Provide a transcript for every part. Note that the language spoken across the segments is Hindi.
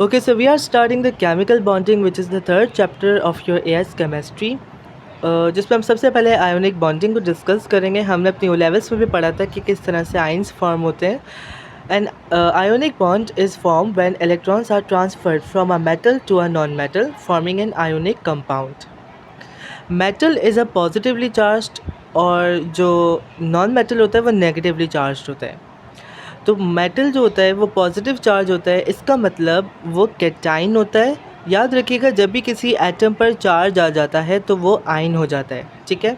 Okay, so we are starting the chemical bonding, which is the third chapter of your AS chemistry. जिसमें हम सबसे पहले आयोनिक बॉन्डिंग को डिस्कस करेंगे. हमने अपनी ओ लेवल्स में भी पढ़ा था कि किस तरह से आयन्स फॉर्म होते हैं. And ionic bond is form when electrons are transferred from a metal to a non metal forming an ionic compound. Metal is a positively charged और जो नॉन मेटल होता है वो नेगेटिवली चार्ज्ड होता है. तो मेटल जो होता है वो पॉजिटिव चार्ज होता है, इसका मतलब वो कैटाइन होता है. याद रखिएगा, जब भी किसी एटम पर चार्ज आ जाता है तो वो आयन हो जाता है. ठीक है,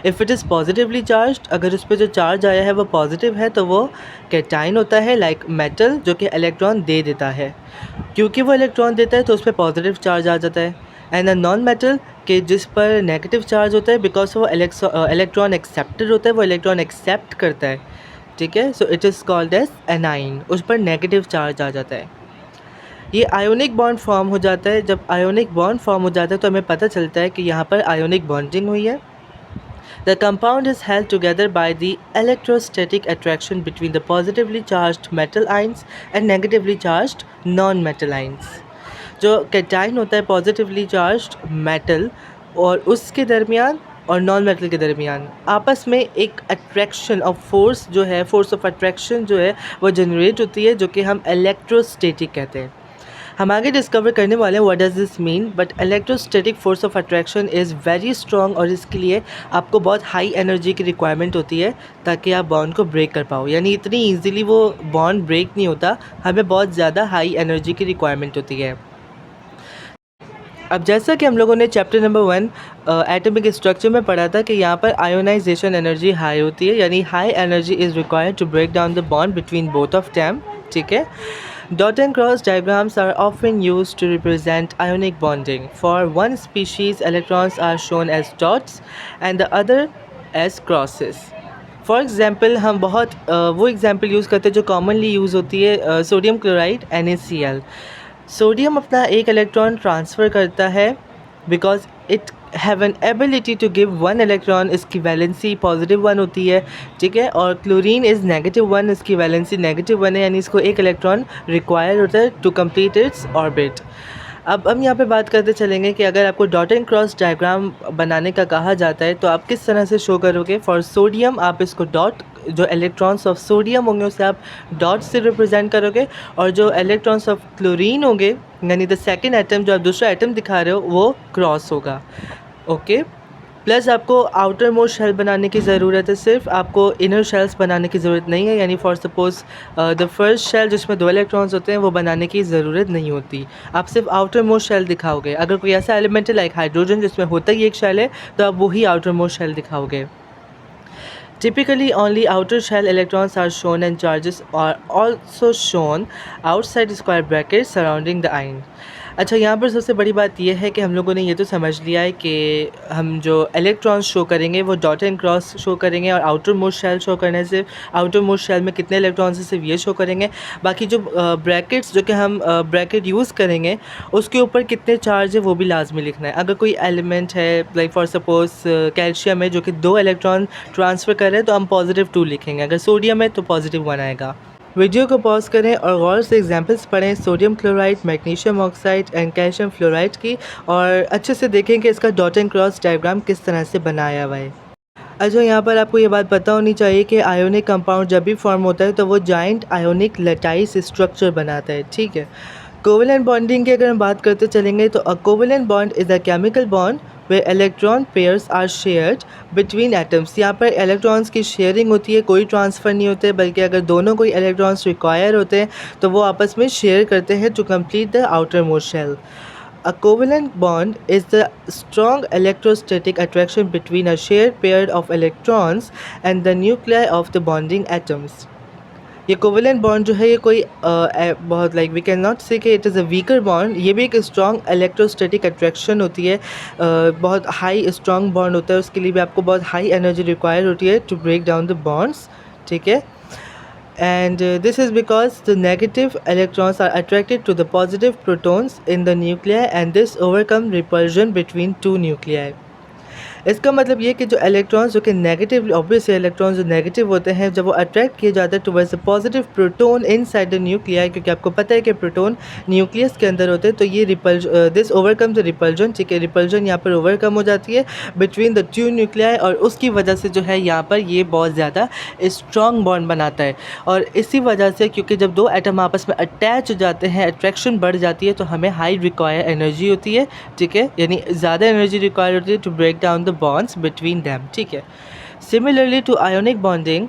if it is positively charged, अगर उस पर जो चार्ज आया है वो पॉजिटिव है तो वो कैटाइन होता है, लाइक मेटल जो कि इलेक्ट्रॉन दे देता है. क्योंकि वो इलेक्ट्रॉन देता है तो उस पर पॉजिटिव चार्ज आ जाता है. एंड अ नॉन मेटल के जिस पर नेगेटिव चार्ज होता है, बिकॉज वो इलेक्ट्रॉन एक्सेप्टर होता है, वो इलेक्ट्रॉन एक्सेप्ट करता है. ठीक है, so it is called as anion, उस पर नेगेटिव चार्ज आ जाता है. ये आयोनिक बॉन्ड फॉर्म हो जाता है. जब आयोनिक बॉन्ड फॉर्म हो जाता है तो हमें पता चलता है कि यहाँ पर आयोनिक बॉन्डिंग हुई है. The compound is held together by the electrostatic attraction between the positively charged metal ions and negatively charged non metal ions. जो कैटाइन होता है पॉजिटिवली चार्ज्ड मेटल और उसके दरमियान और नॉन मेटल के दरमियान आपस में एक अट्रैक्शन ऑफ फोर्स जो है, फोर्स ऑफ अट्रैक्शन जो है वो जनरेट होती है, जो कि हम इलेक्ट्रोस्टैटिक कहते हैं. हम आगे डिस्कवर करने वाले हैं what does this mean. But electrostatic force of attraction is very strong और इसके लिए आपको बहुत हाई एनर्जी की रिक्वायरमेंट होती है ताकि आप बॉन्ड को ब्रेक कर पाओ. यानी इतनी ईजिली वो बॉन्ड ब्रेक नहीं होता, हमें बहुत ज़्यादा हाई एनर्जी की रिक्वायरमेंट होती है. अब जैसा कि हम लोगों ने चैप्टर नंबर 1 एटॉमिक स्ट्रक्चर में पढ़ा था कि यहाँ पर आयोनाइजेशन एनर्जी हाई होती है, यानी high energy is required to break down the bond between both of them. ठीक है, dot and cross diagrams are often used to represent ionic bonding. For one species electrons are shown as dots and the other as crosses. For example हम बहुत वो एग्ज़ाम्पल यूज़ करते हैं जो कॉमनली यूज़ होती है, सोडियम क्लोराइड NaCl. सोडियम अपना एक इलेक्ट्रॉन ट्रांसफ़र करता है because it have an ability to give one electron, इसकी वैलेंसी पॉजिटिव 1 होती है. ठीक है, और क्लोरीन इज़ -1, इसकी वैलेंसी -1 है, यानी इसको एक इलेक्ट्रॉन रिक्वायर होता है टू कंप्लीट इट्स ऑर्बिट. अब हम यहाँ पे बात करते चलेंगे कि अगर आपको डॉट एंड क्रॉस डायग्राम बनाने का कहा जाता है तो आप किस तरह से शो करोगे. फॉर सोडियम आप इसको डॉट, जो इलेक्ट्रॉन्स ऑफ सोडियम होंगे उसे आप डॉट से रिप्रेजेंट करोगे, और जो इलेक्ट्रॉन्स ऑफ क्लोरीन होंगे यानी द सेकंड एटम जो आप दूसरा एटम दिखा रहे हो वो क्रॉस होगा. ओके, प्लस आपको आउटर मोस्ट शेल बनाने की ज़रूरत है, सिर्फ आपको इनर शेल्स बनाने की ज़रूरत नहीं है. यानी for suppose the first shell जिसमें 2 इलेक्ट्रॉन्स होते हैं वो बनाने की ज़रूरत नहीं होती, आप सिर्फ आउटर मोस्ट शेल दिखाओगे. अगर कोई ऐसा एलिमेंट है लाइक हाइड्रोजन जिसमें होता ही एक शेल है तो आप वही आउटर मोस्ट शेल दिखाओगे. Typically, only outer shell electrons are shown and charges are also shown outside square brackets surrounding the ion. अच्छा, यहाँ पर सबसे बड़ी बात यह है कि हम लोगों ने ये तो समझ लिया है कि हम जो इलेक्ट्रॉन्स शो करेंगे वो डॉट एंड क्रॉस शो करेंगे, और आउटर मोस्ट शेल शो करने से आउटर मोस्ट शेल में कितने इलेक्ट्रॉन्स हैं सिर्फ ये शो करेंगे. बाकी जो ब्रैकेट्स जो कि हम ब्रैकेट यूज़ करेंगे उसके ऊपर कितने चार्ज है वो भी लाजमी लिखना है. अगर कोई एलिमेंट है लाइक फॉर सपोज़ कैल्शियम है जो कि 2 इलेक्ट्रॉन ट्रांसफ़र कर रहे हैं तो हम +2 लिखेंगे. अगर सोडियम है तो +1 आएगा. वीडियो को पॉज करें और गौर से एग्जांपल्स पढ़ें sodium chloride, magnesium oxide and calcium fluoride की, और अच्छे से देखें कि इसका डॉट एंड क्रॉस डायग्राम किस तरह से बनाया हुआ है. अच्छा, यहाँ पर आपको ये बात पता होनी चाहिए कि आयोनिक कंपाउंड जब भी फॉर्म होता है तो वो जॉइंट आयोनिक लैटाइस स्ट्रक्चर बनाता है. ठीक है, कोवेलेंट बॉन्डिंग की अगर हम बात करते चलेंगे तो अ covalent bond is a chemical bond where electron pairs are shared between atoms. यहाँ पर इलेक्ट्रॉन्स की शेयरिंग होती है, कोई ट्रांसफ़र नहीं होते, बल्कि अगर दोनों कोई इलेक्ट्रॉन्स रिक्वायर होते हैं तो वो आपस में शेयर करते हैं to complete the outermost shell. A covalent bond is the strong electrostatic attraction between a shared pair of electrons and the nuclei of the bonding atoms. ये कोवेलेंट बॉन्ड जो है ये कोई बहुत लाइक वी कैन नॉट से कि it is a weaker bond, ये भी एक स्ट्रॉन्ग इलेक्ट्रोस्टैटिक अट्रैक्शन होती है. बहुत हाई स्ट्रॉन्ग बॉन्ड होता है, उसके लिए भी आपको बहुत हाई एनर्जी रिक्वायर होती है to break down the bonds. ठीक है, and this is because the negative electrons are attracted to the positive protons in the nuclei and this overcome repulsion between 2 nuclei. इसका मतलब ये कि जो इलेक्ट्रॉन्स जो कि नेगेटिव, ऑब्वियसली इलेक्ट्रॉन्स जो नेगेटिव होते हैं जब वो अट्रैक्ट किए जाते हैं towards the positive proton inside the nuclei, क्योंकि आपको पता है कि प्रोटॉन न्यूक्लियस के अंदर होते हैं, तो ये दिस ओवरकम द रिपल्जन, ठीक है, रिपल्जन यहाँ पर ओवरकम हो जाती है बिटवीन द टू न्यूक्लियाई, और उसकी वजह से जो है यहाँ पर ये बहुत ज़्यादा स्ट्रॉन्ग बॉन्ड बनाता है। और इसी वजह से, क्योंकि जब दो एटम आपस में अटैच हो जाते हैं, अट्रैक्शन बढ़ जाती है, तो हमें हाई रिक्वायर एनर्जी होती है, ठीक है, यानी ज़्यादा एनर्जी रिक्वायर होती है to break down the bonds between them, ठीक है। Similarly to ionic bonding,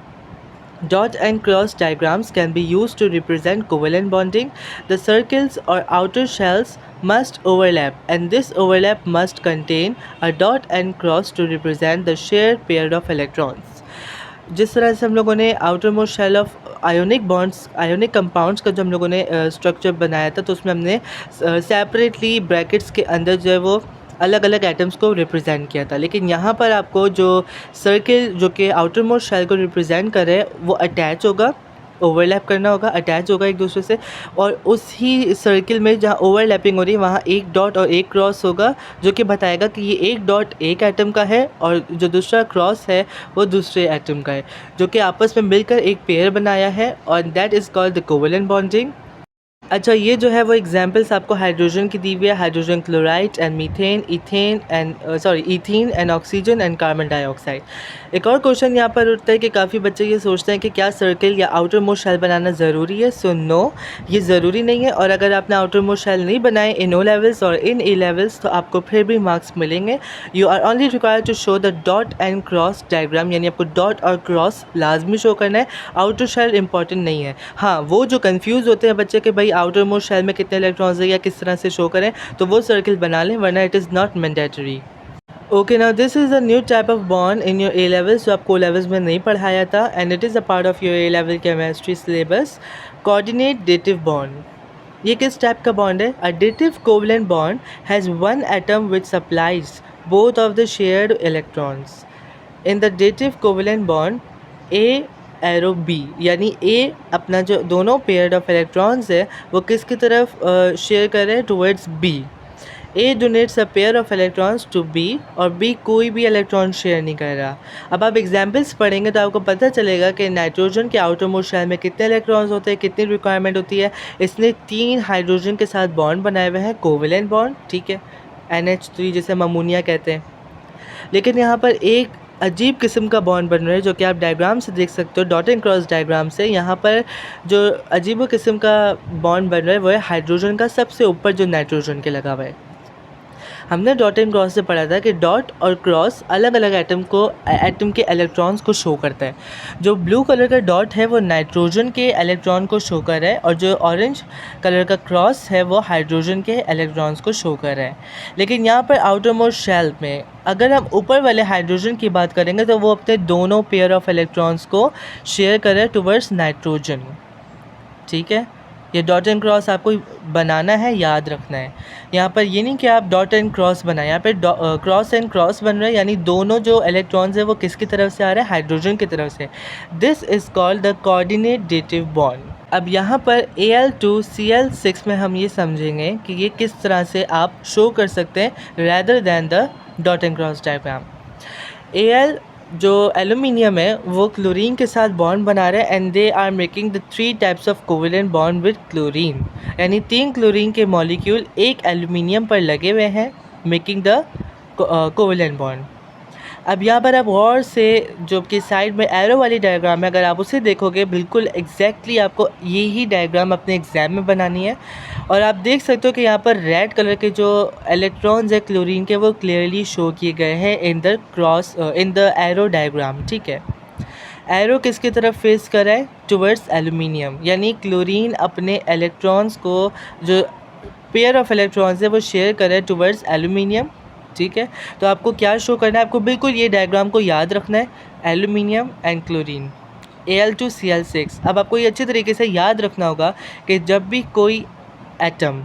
dot and cross diagrams can be used to represent covalent bonding. The circles or outer shells must overlap, and this overlap must contain a dot and cross to represent the shared pair of electrons. जिस तरह से हम लोगों ने outermost shell of ionic bonds, ionic compounds का जो हम लोगों ने स्ट्रक्चर बनाया था, तो उसमें हमने सेपरेटली ब्रैकेट्स के अंदर जो है वो अलग अलग एटम्स को रिप्रेजेंट किया था। लेकिन यहाँ पर आपको जो सर्किल जो कि आउटर मोस्ट शेल को रिप्रेजेंट कर रहे हैं वो अटैच होगा, ओवरलैप करना होगा, अटैच होगा एक दूसरे से, और उसी सर्किल में जहाँ ओवरलैपिंग हो रही है वहाँ एक डॉट और एक क्रॉस होगा, जो कि बताएगा कि ये एक डॉट एक एटम का है और जो दूसरा क्रॉस है वो दूसरे एटम का है, जो कि आपस में मिलकर एक पेयर बनाया है, और that is called the covalent bonding. अच्छा, ये जो है वो एग्जांपल्स आपको हाइड्रोजन की दी हुई है, hydrogen chloride and methane, ethene and oxygen and carbon dioxide. एक और क्वेश्चन यहाँ पर उठता है कि काफ़ी बच्चे ये सोचते हैं कि क्या सर्किल या आउटर मोस्ट शेल बनाना ज़रूरी है। सो नो, ये ज़रूरी नहीं है, और अगर आपने आउटर मोस्ट शेल नहीं बनाए इन ओ लेवल्स और इन ए लेवल्स तो आपको फिर भी मार्क्स मिलेंगे। You are only required to show the dot and cross diagram, यानी आपको डॉट और क्रॉस लाजमी शो करना है, आउटर शेल इंपॉर्टेंट नहीं है। हाँ, वो जो कन्फ्यूज़ होते हैं बच्चे कि भाई आउटर मोस्ट शेल में कितने इलेक्ट्रॉन्स है या किस तरह से शो करें, तो वो सर्किल बना लें, वरना it is not mandatory. Okay, now this is a new type of bond in your A levels, जो आपको लेवल्स में नहीं पढ़ाया था, and it is a part of your A level chemistry syllabus, coordinate dative bond. ये किस टाइप का बॉन्ड है? A dative covalent bond has one atom which supplies both of the shared electrons. In the dative covalent bond A arrow B, यानी ए अपना जो दोनों पेयर ऑफ इलेक्ट्रॉन्स है वो किसकी तरफ शेयर कर रहे हैं? Towards B. A donates a pair of electrons to B, और बी कोई भी इलेक्ट्रॉन शेयर नहीं कर रहा। अब आप एग्जाम्पल्स पढ़ेंगे तो आपको पता चलेगा कि नाइट्रोजन के आउटर मोस्ट शेल में कितने इलेक्ट्रॉन्स होते हैं, कितनी रिक्वायरमेंट होती है। इसने 3 हाइड्रोजन के साथ बॉन्ड बनाए हुए हैं, कोवेलेंट बॉन्ड, ठीक है, NH3 जिसे हम अमोनिया कहते हैं। लेकिन यहाँ पर एक अजीब किस्म का बॉन्ड बन रहा है, जो कि आप डायग्राम से देख सकते हो, डॉट एंड क्रॉस डायग्राम से। यहाँ पर जो अजीब किस्म का बॉन्ड बन रहा है वो है हाइड्रोजन का सबसे ऊपर जो नाइट्रोजन के लगा हुआ है। हमने डॉट एंड क्रॉस से पढ़ा था कि डॉट और क्रॉस अलग अलग एटम के इलेक्ट्रॉन्स को शो करता है। जो ब्लू कलर का डॉट है वो नाइट्रोजन के इलेक्ट्रॉन को शो कर रहा है, और जो ऑरेंज कलर का क्रॉस है वो हाइड्रोजन के इलेक्ट्रॉन्स को शो कर रहा है। लेकिन यहाँ पर आउटर मोस्ट शेल में अगर हम ऊपर वाले हाइड्रोजन की बात करेंगे तो वो अपने दोनों पेयर ऑफ इलेक्ट्रॉन्स को शेयर कर रहा है टुवर्ड्स नाइट्रोजन, ठीक है। ये डॉट एंड क्रॉस आपको बनाना है, याद रखना है। यहाँ पर ये नहीं कि आप डॉट एंड क्रॉस बनाएं, यहाँ पे क्रॉस एंड क्रॉस बन रहा है, यानी दोनों जो इलेक्ट्रॉन्स है वो किसकी तरफ से आ रहे हैं? हाइड्रोजन की तरफ से। This is called the coordinate dative bond. अब यहाँ पर Al2Cl6 में हम ये समझेंगे कि ये किस तरह से आप शो कर सकते हैं rather than the dot and cross diagram. Al जो एल्यूमिनियम है वो क्लोरीन के साथ बॉन्ड बना रहे हैं, and they are making the 3 types of covalent bond with chlorine, यानी 3 क्लोरीन के मॉलिक्यूल एक एल्यूमिनियम पर लगे हुए हैं, मेकिंग द कोवेलेंट बॉन्ड। अब यहाँ पर आप गौर से जो कि साइड में एरो वाली डायग्राम है, अगर आप उसे देखोगे बिल्कुल एग्जैक्टली आपको यही डायग्राम अपने एग्ज़ाम में बनानी है। और आप देख सकते हो कि यहाँ पर रेड कलर के जो इलेक्ट्रॉन्स है क्लोरीन के वो क्लियरली शो किए गए हैं इन द एरो डायग्राम, ठीक है। एरो किसकी तरफ फेस कर रहा है? टुवर्ड्स एल्यूमिनियम, यानी क्लोरीन अपने इलेक्ट्रॉन्स को जो पेयर ऑफ इलेक्ट्रॉन्स है वो शेयर कर रहा है टुवर्ड्स एल्यूमिनियम, ठीक है। तो आपको क्या शो करना है? आपको बिल्कुल ये डायग्राम को याद रखना है, एल्यूमिनियम एंड क्लोरीन, Al2Cl6। अब आपको ये अच्छे तरीके से याद रखना होगा कि जब भी कोई एटम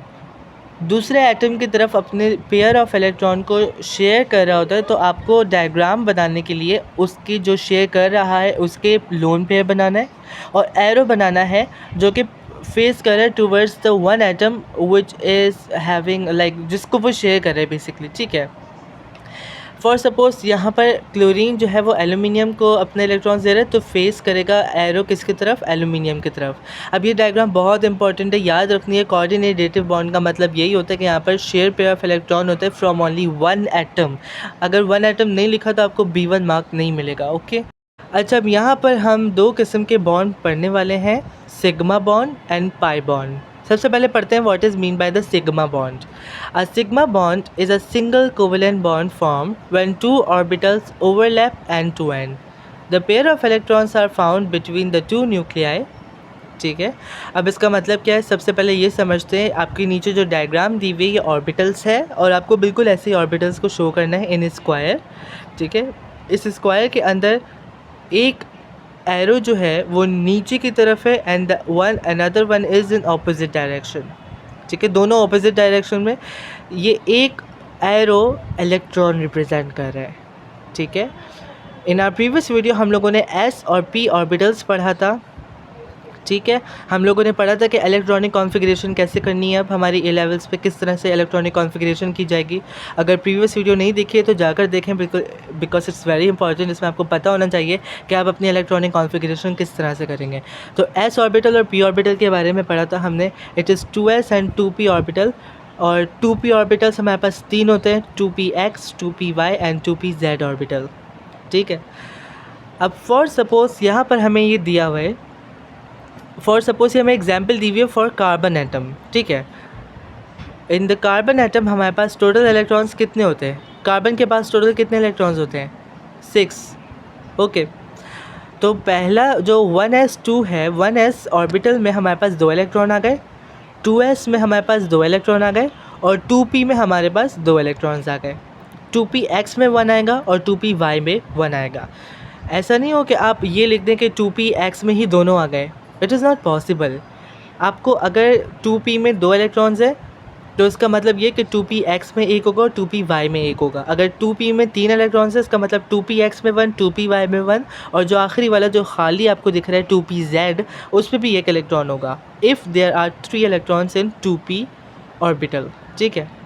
दूसरे एटम की तरफ अपने पेयर ऑफ इलेक्ट्रॉन को शेयर कर रहा होता है तो आपको डायग्राम बनाने के लिए उसकी जो शेयर कर रहा है उसके लोन पेयर बनाना है, और एरो बनाना है जो कि फेस कर रहा है towards the one atom which is having like जिसको वो शेयर कर रहे हैं बेसिकली, ठीक है। फॉर सपोज़ यहाँ पर क्लोरीन जो है वो एल्युमिनियम को अपने इलेक्ट्रॉन्स दे रहा है, तो फेस करेगा एरो किसकी तरफ, एल्युमिनियम की तरफ। अब ये डायग्राम बहुत इंपॉर्टेंट है, याद रखनी है। कोऑर्डिनेटिव बॉन्ड का मतलब यही होता है कि यहाँ पर शेयर पेयर ऑफ इलेक्ट्रॉन होता है फ्रॉम ओनली वन एटम। अगर वन एटम नहीं लिखा तो आपको B1 मार्क नहीं मिलेगा। ओके, अच्छा, अब यहाँ पर हम दो किस्म के बॉन्ड पढ़ने वाले हैं, sigma bond and pi bond. सबसे पहले पढ़ते हैं what is mean by the sigma bond. A sigma bond is a single covalent bond form when two orbitals overlap end to end. The pair of electrons are found between the two nuclei. ठीक है, अब इसका मतलब क्या है, सबसे पहले ये समझते हैं। आपके नीचे जो डायग्राम दी हुई है ये ऑर्बिटल्स है, और आपको बिल्कुल ऐसे ही ऑर्बिटल्स को शो करना है इन स्क्वायर। ठीक है, इस स्क्वायर के अंदर एक एरो जो है वो नीचे की तरफ है and one another one is in opposite direction. ठीक है, दोनों ऑपोजिट डायरेक्शन में ये एक एरो इलेक्ट्रॉन रिप्रेजेंट कर रहा है। ठीक है, इन आवर प्रीवियस वीडियो हम लोगों ने S और P ऑर्बिटल्स पढ़ा था। ठीक है, हम लोगों ने पढ़ा था कि इलेक्ट्रॉनिक कॉन्फ़िगरेशन कैसे करनी है। अब हमारी ए लेवल्स पे किस तरह से इलेक्ट्रॉनिक कॉन्फ़िगरेशन की जाएगी। अगर प्रीवियस वीडियो नहीं देखी है तो जाकर देखें, बिकॉज इट्स वेरी इंपॉर्टेंट। इसमें आपको पता होना चाहिए कि आप अपनी इलेक्ट्रॉनिक कॉन्फ़िगरेशन किस तरह से करेंगे। तो S ऑर्बिटल और P ऑर्बिटल के बारे में पढ़ा था हमने। It is 2s and 2p orbital, और 2p ऑर्बिटल्स हमारे पास तीन होते हैं, 2px, 2py and 2pz orbital. ठीक है, अब फॉर सपोज़ यहाँ पर हमें ये दिया हुआ है, फॉर सपोज हमें एग्जाम्पल दी हुई है फॉर कार्बन एटम। ठीक है, इन द कार्बन एटम हमारे पास टोटल इलेक्ट्रॉन्स कितने होते हैं, कार्बन के पास टोटल कितने इलेक्ट्रॉन्स होते हैं, 6। ओके, तो पहला जो 1s2 है, 1s ऑर्बिटल में हमारे पास 2 इलेक्ट्रॉन आ गए, 2s में हमारे पास 2 इलेक्ट्रॉन आ गए, और 2p में हमारे पास 2 इलेक्ट्रॉन्स आ गए। 2px में 1 आएगा और 2py में 1 आएगा। ऐसा नहीं हो कि आप ये लिख दें कि 2px में ही दोनों आ गए, इट इज़ नॉट पॉसिबल। आपको अगर 2p में 2 इलेक्ट्रॉन्स है तो इसका मतलब ये कि 2px में 1 होगा और 2py में 1 होगा। अगर 2p में 3 इलेक्ट्रॉन्स है, इसका मतलब 2px में 1, 2py में 1, और जो आखिरी वाला जो खाली आपको दिख रहा है 2pz, उस पर भी 1 इलेक्ट्रॉन होगा if there are 3 electrons in 2p orbital. ठीक है,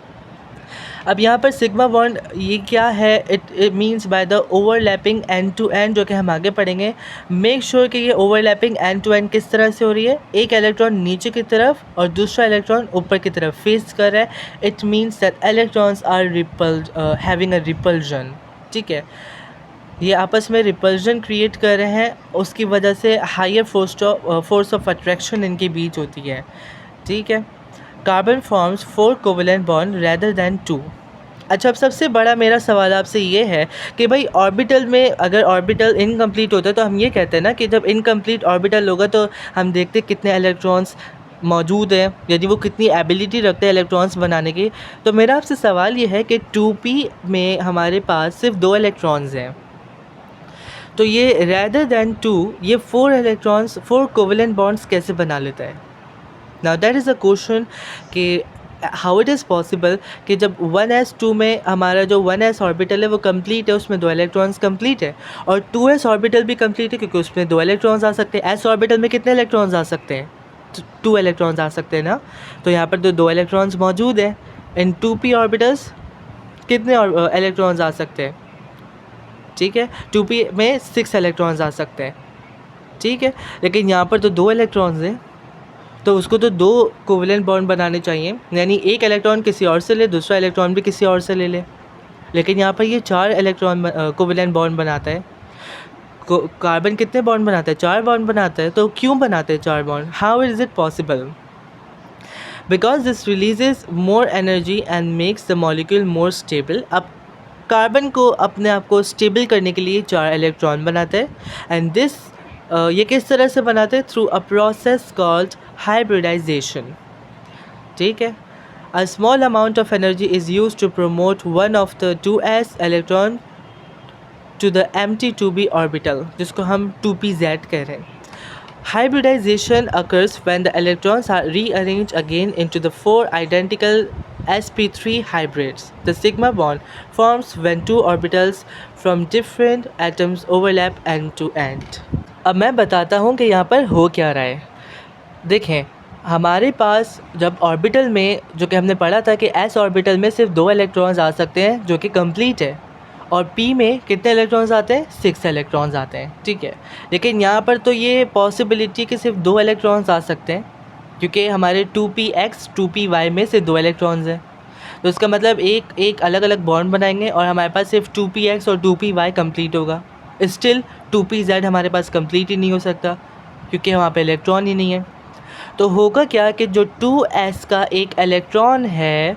अब यहाँ पर सिग्मा बॉन्ड ये क्या है, it means by the overlapping end to end, जो कि हम आगे पढ़ेंगे। मेक श्योर कि ये ओवरलैपिंग एंड टू एंड किस तरह से हो रही है, एक इलेक्ट्रॉन नीचे की तरफ और दूसरा इलेक्ट्रॉन ऊपर की तरफ फेस कर रहा है। It means that electrons are repelled, having a repulsion. ठीक है, ये आपस में रिपल्जन क्रिएट कर रहे हैं, उसकी वजह से हायर फोर्स ऑफ अट्रैक्शन इनके बीच होती है। ठीक है, carbon forms 4 covalent bond rather than 2। अच्छा, अब सबसे बड़ा मेरा सवाल आपसे ये है कि भाई ऑर्बिटल में अगर ऑर्बिटल इनकम्प्लीट होता है तो हम ये कहते हैं ना कि जब इनकम्प्लीट ऑर्बिटल होगा तो हम देखते हैं कितने इलेक्ट्रॉन्स मौजूद हैं, यदि वो कितनी एबिलिटी रखते हैं इलेक्ट्रॉन्स बनाने की। तो मेरा आपसे सवाल ये है कि 2p में हमारे पास सिर्फ 2 इलेक्ट्रॉन्स हैं, तो ये रेदर दैन 2 ये 4 इलेक्ट्रॉन्स 4 कोवेलेंट बॉन्ड्स कैसे बना लेता है। Now that is a question कि हाउ इट इज़ पॉसिबल कि जब 1s2 में हमारा जो 1s ऑर्बिटल है वो कंप्लीट है, उसमें 2 इलेक्ट्रॉन्स कंप्लीट है, और 2s ऑर्बिटल भी कंप्लीट है क्योंकि उसमें 2 इलेक्ट्रॉन्स आ सकते हैं। s ऑर्बिटल में कितने इलेक्ट्रॉन्स आ सकते हैं, 2 इलेक्ट्रॉन्स आ सकते हैं ना, तो यहाँ पर तो 2 इलेक्ट्रॉन्स मौजूद हैं। इन 2p ऑर्बिटल्स कितने इलेक्ट्रॉन्स आ सकते हैं, ठीक है, 2p में 6 इलेक्ट्रॉन्स आ सकते हैं। ठीक है, लेकिन यहाँ पर तो 2 इलेक्ट्रॉन्स हैं, तो उसको तो 2 कोवेलेंट बॉन्ड बनाने चाहिए, यानी एक इलेक्ट्रॉन किसी और से ले, दूसरा इलेक्ट्रॉन भी किसी और से ले ले, लेकिन यहाँ पर ये 4 इलेक्ट्रॉन कोवेलेंट बॉन्ड बनाता है। कार्बन कितने बॉन्ड बनाता है, 4 बॉन्ड बनाता है, तो क्यों बनाते हैं 4 bond, how is it possible, because this releases more energy and makes the molecule more stable. अब कार्बन को अपने आप को स्टेबल करने के लिए 4 इलेक्ट्रॉन बनाते हैं, एंड दिस ये किस तरह से बनाते हैं, through a process called hybridisation. ठीक है, a small amount of energy is use to promote one of the 2s electron to the empty 2b orbital, जिसको हम 2pz कह रहे हैं। Hybridization occurs when the electrons are rearranged again into the 4 identical sp3 hybrids. The sigma bond forms when 2 orbitals from different atoms overlap end to end. अब मैं बताता हूँ कि यहाँ पर हो क्या रहा है। देखें, हमारे पास जब ऑर्बिटल में, जो कि हमने पढ़ा था कि s ऑर्बिटल में सिर्फ 2 इलेक्ट्रॉन्स आ सकते हैं जो कि कंप्लीट है, और P में कितने इलेक्ट्रॉन्स आते हैं? 6 इलेक्ट्रॉन्स आते हैं, ठीक है। लेकिन यहाँ पर तो ये पॉसिबिलिटी कि सिर्फ 2 इलेक्ट्रॉन्स आ सकते हैं, क्योंकि हमारे 2px 2py में से 2 इलेक्ट्रॉन्स हैं। तो इसका मतलब एक अलग अलग बॉन्ड बनाएंगे और हमारे पास सिर्फ 2px और 2py कंप्लीट होगा। स्टिल 2pz हमारे पास कंप्लीट ही नहीं हो सकता, क्योंकि वहाँ पे इलेक्ट्रॉन ही नहीं है। तो होगा क्या कि जो 2s का एक इलेक्ट्रॉन है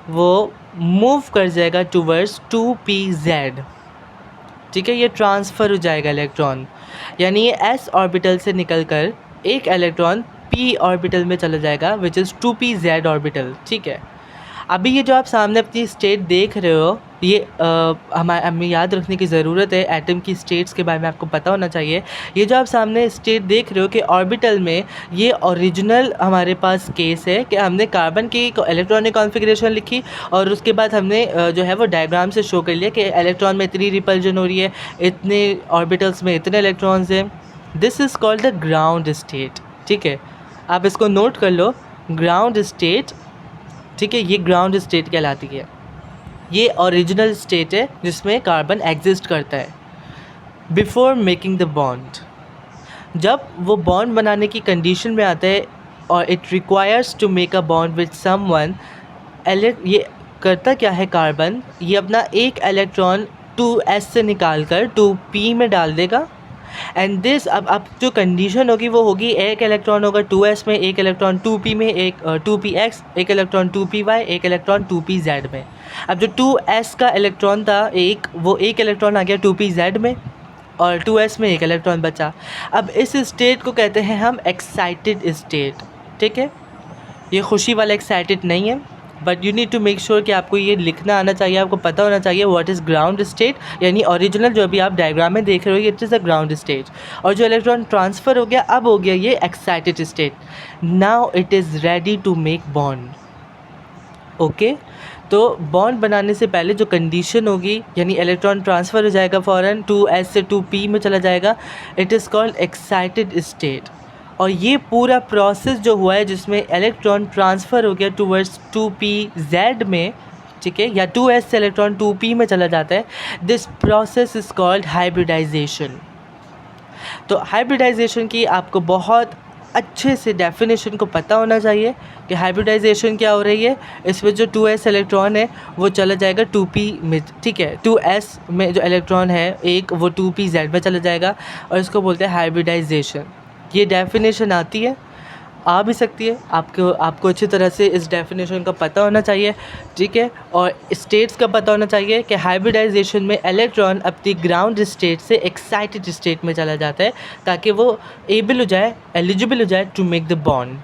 वो मूव कर जाएगा टूवर्ड्स 2pz, ठीक है। ये ट्रांसफ़र हो जाएगा इलेक्ट्रॉन, यानी ये s ऑर्बिटल से निकलकर एक इलेक्ट्रॉन p ऑर्बिटल में चला जाएगा, विच इज़ 2pz ऑर्बिटल, ठीक है। अभी ये जो आप सामने अपनी स्टेट देख रहे हो, ये हमें याद रखने की ज़रूरत है। एटम की स्टेट्स के बारे में आपको पता होना चाहिए। ये जो आप सामने स्टेट देख रहे हो कि ऑर्बिटल में, ये ओरिजिनल हमारे पास केस है कि हमने कार्बन की इलेक्ट्रॉनिक कॉन्फ़िगरेशन लिखी और उसके बाद हमने जो है वो डायग्राम से शो कर लिया कि इलेक्ट्रॉन में इतनी रिपल्जन हो रही है, इतने ऑर्बिटल्स में इतने इलेक्ट्रॉन्स हैं। This is called the ground state, ठीक है। आप इसको नोट कर लो, ग्राउंड स्टेट, ठीक है। ये ग्राउंड स्टेट कहलाती है। ये ओरिजिनल स्टेट है जिसमें कार्बन एग्जिस्ट करता है बिफोर मेकिंग द बॉन्ड। जब वो बॉन्ड बनाने की कंडीशन में आता है और it requires to make a bond with someone, ये करता क्या है कार्बन, ये अपना एक इलेक्ट्रॉन 2s से निकाल कर 2p में डाल देगा। एंड दिस अब जो कंडीशन होगी वो होगी, एक इलेक्ट्रॉन होगा 2s में, एक इलेक्ट्रॉन 2p में, एक 2px, एक इलेक्ट्रॉन 2py, एक इलेक्ट्रॉन 2pz में। अब जो 2s का इलेक्ट्रॉन था वो एक इलेक्ट्रॉन आ गया 2pz में और 2s में एक इलेक्ट्रॉन बचा। अब इस स्टेट को कहते हैं हम एक्साइटेड स्टेट, ठीक है। ये खुशी वाला एक्साइटेड नहीं है, but you need to make sure कि आपको ये लिखना आना चाहिए, आपको पता होना चाहिए व्हाट इज़ ग्राउंड स्टेट, यानी ओरिजिनल जो अभी आप डायग्राम में देख रहे हो, ये it is a ground state. और जो इलेक्ट्रॉन ट्रांसफ़र हो गया, अब हो गया ये excited state. Now it is ready to make bond, okay. तो बॉन्ड बनाने से पहले जो कंडीशन होगी, यानी इलेक्ट्रॉन ट्रांसफ़र हो जाएगा फ़ौरन, 2s से 2p में चला जाएगा, it is called excited state. और ये पूरा प्रोसेस जो हुआ है जिसमें इलेक्ट्रॉन ट्रांसफ़र हो गया टूवर्ड्स 2pz में, ठीक है, या 2s से इलेक्ट्रॉन 2p में चला जाता है, this process is called hybridisation. तो हाइब्रिडाइजेशन की आपको बहुत अच्छे से डेफिनेशन को पता होना चाहिए कि हाइब्रिडाइजेशन क्या हो रही है। इसमें जो 2s इलेक्ट्रॉन है वो चला जाएगा 2p में, ठीक है। 2s में जो इलेक्ट्रॉन है एक, वो 2pz में चला जाएगा और इसको बोलते हैं हाइब्रिडाइजेशन। ये डेफिनेशन आती है, आ भी सकती है, आपको अच्छी तरह से इस डेफिनेशन का पता होना चाहिए, ठीक है। और स्टेट्स का पता होना चाहिए कि हाइब्रिडाइजेशन में इलेक्ट्रॉन अपनी ग्राउंड स्टेट से एक्साइटेड स्टेट में चला जाता है ताकि वो एलिजिबल हो जाए टू मेक द बॉन्ड।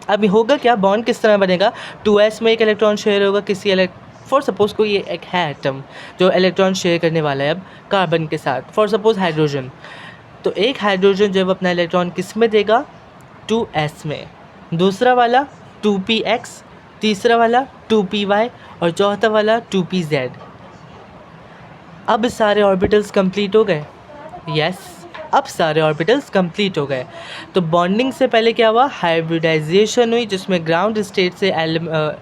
अभी होगा क्या, बॉन्ड किस तरह बनेगा, 2s में एक इलेक्ट्रॉन शेयर होगा किसी फॉर सपोज़ कोई एक है एटम जो इलेक्ट्रॉन शेयर करने वाला है अब कार्बन के साथ, फॉर सपोज़ हाइड्रोजन। तो एक हाइड्रोजन जब अपना इलेक्ट्रॉन किस में देगा, 2s में, दूसरा वाला 2px, तीसरा वाला 2py और चौथा वाला 2pz। अब सारे ऑर्बिटल्स कंप्लीट हो गए, यस, अब सारे ऑर्बिटल्स कंप्लीट हो गए। तो बॉन्डिंग से पहले क्या हुआ, हाइब्रिडाइजेशन हुई, जिसमें ग्राउंड स्टेट से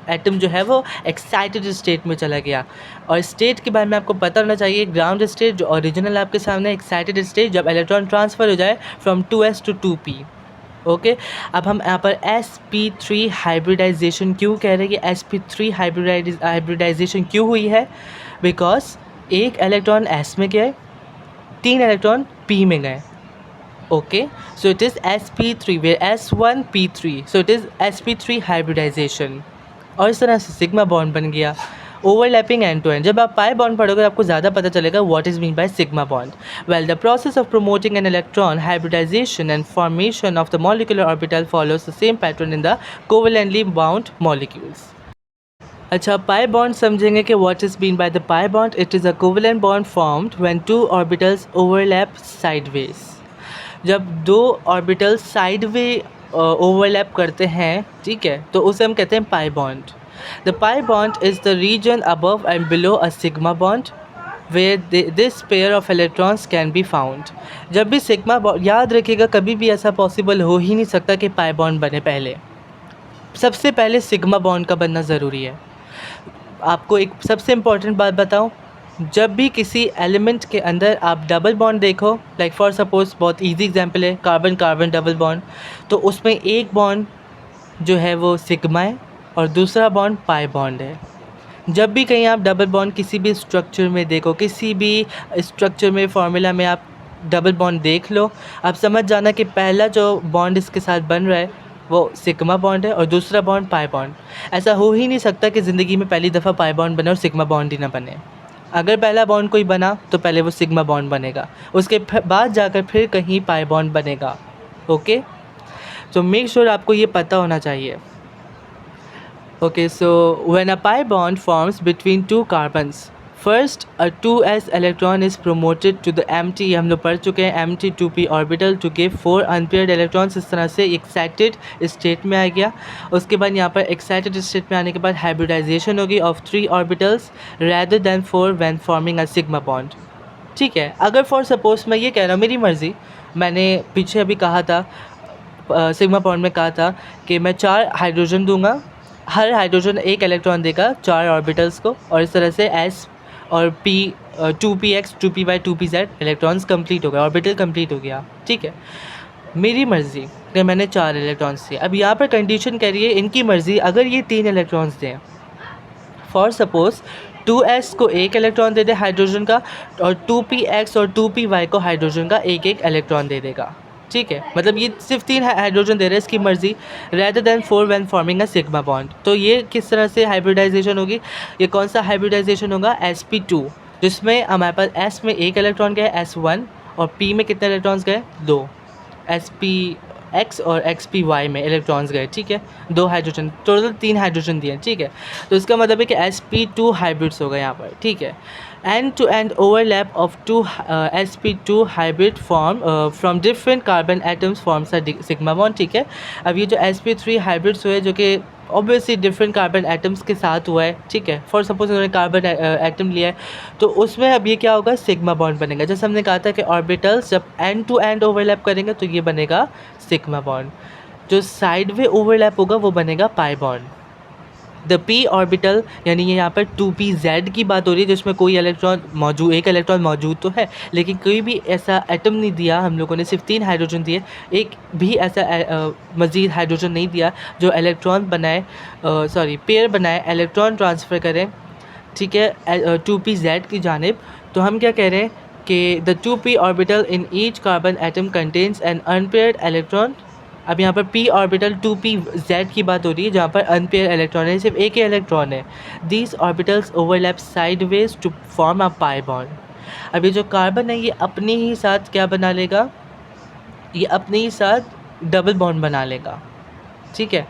एटम जो है वो एक्साइटेड स्टेट में चला गया। और स्टेट के बारे में आपको पता होना चाहिए, ग्राउंड स्टेट जो ओरिजिनल आपके सामने, एक्साइटेड स्टेट जब इलेक्ट्रॉन ट्रांसफ़र हो जाए from 2s to 2p, okay. अब हम यहाँ पर sp3 हाइब्रिडाइजेशन क्यों कह रहे हैं कि sp3 हाइब्रिडाइजेशन क्यों हुई है, बिकॉज एक इलेक्ट्रॉन s में गए, 3 इलेक्ट्रॉन p में गए, okay. So it is sp3 where s1 p3, so it is sp3 hybridisation. और इस तरह से सिग्मा बॉन्ड बन गया, ओवरलैपिंग एंड टू एंड। जब आप पाई बॉन्ड पढ़ोगे आपको ज़्यादा पता चलेगा what is mean by sigma bond. Well, the process of promoting an electron hybridization and formation of the molecular orbital follows the same pattern in the covalently bound molecules. अच्छा, पाई बॉन्ड समझेंगे कि what is mean by the pi bond. It is a covalent bond formed when 2 orbitals overlap sideways. जब 2 ऑर्बिटल्स साइडवे ओवरलैप करते हैं, ठीक है, तो उसे हम कहते हैं pi bond. The pi bond is the region above and below a sigma bond where this pair of electrons can be found. जब भी सिग्मा बॉन्ड, याद रखिएगा कभी भी ऐसा पॉसिबल हो ही नहीं सकता कि पाई बॉन्ड बने पहले, सबसे पहले सिग्मा बॉन्ड का बनना ज़रूरी है। आपको एक सबसे इम्पॉर्टेंट बात बताऊं, जब भी किसी एलिमेंट के अंदर आप डबल बॉन्ड देखो, लाइक फॉर सपोज बहुत इजी एग्जांपल है कार्बन कार्बन डबल बॉन्ड, तो उसमें एक बॉन्ड जो है वो सिग्मा है और दूसरा बॉन्ड पाई बॉन्ड है। जब भी कहीं आप डबल बॉन्ड किसी भी स्ट्रक्चर में देखो, किसी भी स्ट्रक्चर में फार्मूला में आप डबल बॉन्ड देख लो, आप समझ जाना कि पहला जो बॉन्ड इसके साथ बन रहा है वो सिग्मा बॉन्ड है और दूसरा बॉन्ड पाई बॉन्ड। ऐसा हो ही नहीं सकता कि ज़िंदगी में पहली दफ़ा पाई बॉन्ड बने और सिग्मा बॉन्ड ही ना बने। अगर पहला बॉन्ड कोई बना तो पहले वो सिग्मा बॉन्ड बनेगा, उसके बाद जाकर फिर कहीं पाई बॉन्ड बनेगा। ओके, तो मेक श्योर आपको ये पता होना चाहिए। Okay, so when a pi bond forms between two carbons, first a 2s electron is promoted to the empty, ये हम लोग पढ़ चुके हैं, empty 2p orbital to give 4 unpaired electrons। इस तरह से excited state में आ गया। उसके बाद यहाँ पर excited state में आने के बाद hybridization होगी of 3 orbitals rather than 4 when forming a sigma bond। ठीक है, अगर फॉर सपोज मैं ये कह रहा हूँ, मेरी मर्ज़ी, मैंने पीछे अभी कहा था सिग्मा बॉन्ड में कहा था कि मैं 4 हाइड्रोजन दूंगा, हर हाइड्रोजन एक इलेक्ट्रॉन देगा 4 ऑर्बिटल्स को, और इस तरह से s और p 2px 2py 2pz electrons complete हो गए, ऑर्बिटल कंप्लीट हो गया। ठीक है, मेरी मर्ज़ी कि मैंने 4 इलेक्ट्रॉन्स दिए। अब यहाँ पर कंडीशन कह रही है इनकी मर्ज़ी, अगर ये 3 इलेक्ट्रॉन्स दें, फॉर सपोज 2s को एक इलेक्ट्रॉन दे दे हाइड्रोजन का और 2px और 2py को हाइड्रोजन का एक एक इलेक्ट्रॉन दे देगा। ठीक है, मतलब ये सिर्फ 3 हाइड्रोजन दे रहे हैं, इसकी मर्ज़ी, rather than 4 when forming a sigma bond. तो ये किस तरह से हाइब्रिडाइजेशन होगी, ये कौन सा हाइब्रिडाइजेशन होगा, sp2, जिसमें हमारे पास s में एक इलेक्ट्रॉन गया s1 और p में कितने इलेक्ट्रॉन्स गए, 2, sp(x) और xp(y) में इलेक्ट्रॉन्स गए। ठीक है, 2 हाइड्रोजन, टोटल 3 हाइड्रोजन दिए। ठीक है, तो इसका मतलब है कि sp2 हाइब्रिड्स हो गए यहाँ पर। ठीक है, end to end overlap of two sp2 hybrid form from different carbon atoms forms a sigma bond। ठीक है, अब ये जो sp3 हाइब्रिड्स हुए जो कि ऑब्वियसली डिफरेंट कार्बन एटम्स के साथ हुआ है। ठीक है, फॉर सपोज उन्होंने कार्बन एटम लिया है, तो उसमें अब ये क्या होगा, सिग्मा बॉन्ड बनेगा। जैसे हमने कहा था कि ऑर्बिटल्स जब एंड टू एंड ओवरलैप करेंगे तो ये बनेगा सिग्मा बॉन्ड, जो साइड वे ओवरलैप होगा वो बनेगा pi bond. The p orbital, यानी ये यहाँ पर 2pz की बात हो रही है जिसमें कोई इलेक्ट्रॉन मौजूद, एक इलेक्ट्रॉन मौजूद तो है लेकिन कोई भी ऐसा एटम नहीं दिया, हम लोगों ने सिर्फ 3 हाइड्रोजन दिए, एक भी ऐसा मज़ीद हाइड्रोजन नहीं दिया जो इलेक्ट्रॉन बनाए, पेयर बनाए, इलेक्ट्रॉन ट्रांसफ़र करें। ठीक है, 2pz की जानिब। तो हम क्या कह रहे हैं कि the 2p orbital in each carbon atom contains an unpaired electron. अब यहाँ पर p ऑर्बिटल 2pz की बात हो रही है जहाँ पर अनपेयर इलेक्ट्रॉन है, सिर्फ एक ही इलेक्ट्रॉन है। These orbitals overlap sideways to form a pi bond. अब ये जो कार्बन है ये अपने ही साथ क्या बना लेगा, ये अपने ही साथ डबल बॉन्ड बना लेगा। ठीक है,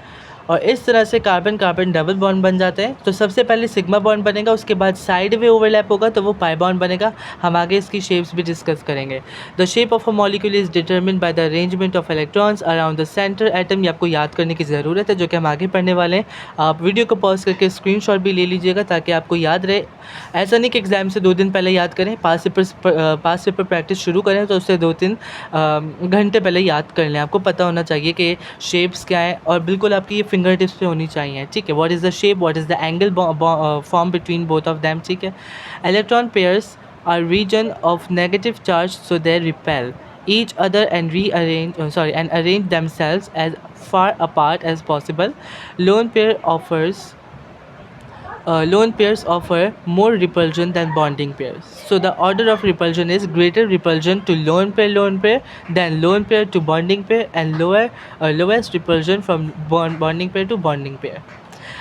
और इस तरह से कार्बन कार्बन डबल बॉन्ड बन जाते हैं। तो सबसे पहले सिग्मा बॉन्ड बनेगा, उसके बाद साइड वे ओवरलैप होगा तो वो पाई बॉन्ड बनेगा। हम आगे इसकी शेप्स भी डिस्कस करेंगे। The shape of a molecule is determined by the arrangement of electrons around the centre atom. ये आपको याद करने की ज़रूरत है, जो कि हम आगे पढ़ने वाले हैं। आप वीडियो को पॉज करके स्क्रीनशॉट भी ले लीजिएगा ताकि आपको याद रहे। ऐसा नहीं कि एग्ज़ाम से 2 दिन पहले याद करें, पास पेपर प्रैक्टिस शुरू करें तो उससे 2-3 घंटे पहले याद कर लें। आपको पता होना चाहिए कि शेप्स क्या है और बिल्कुल आपकी ये फिंगर टिप्स पे होनी चाहिए। ठीक है, what is the shape, what is the angle form between both of them. ठीक है, electron pairs are region of negative charge so they repel each other and arrange themselves as far apart as possible. Lone pairs offer more repulsion than bonding pairs. So the order of repulsion is greater repulsion to lone pair than lone pair to bonding pair and lowest repulsion from bonding pair to bonding pair.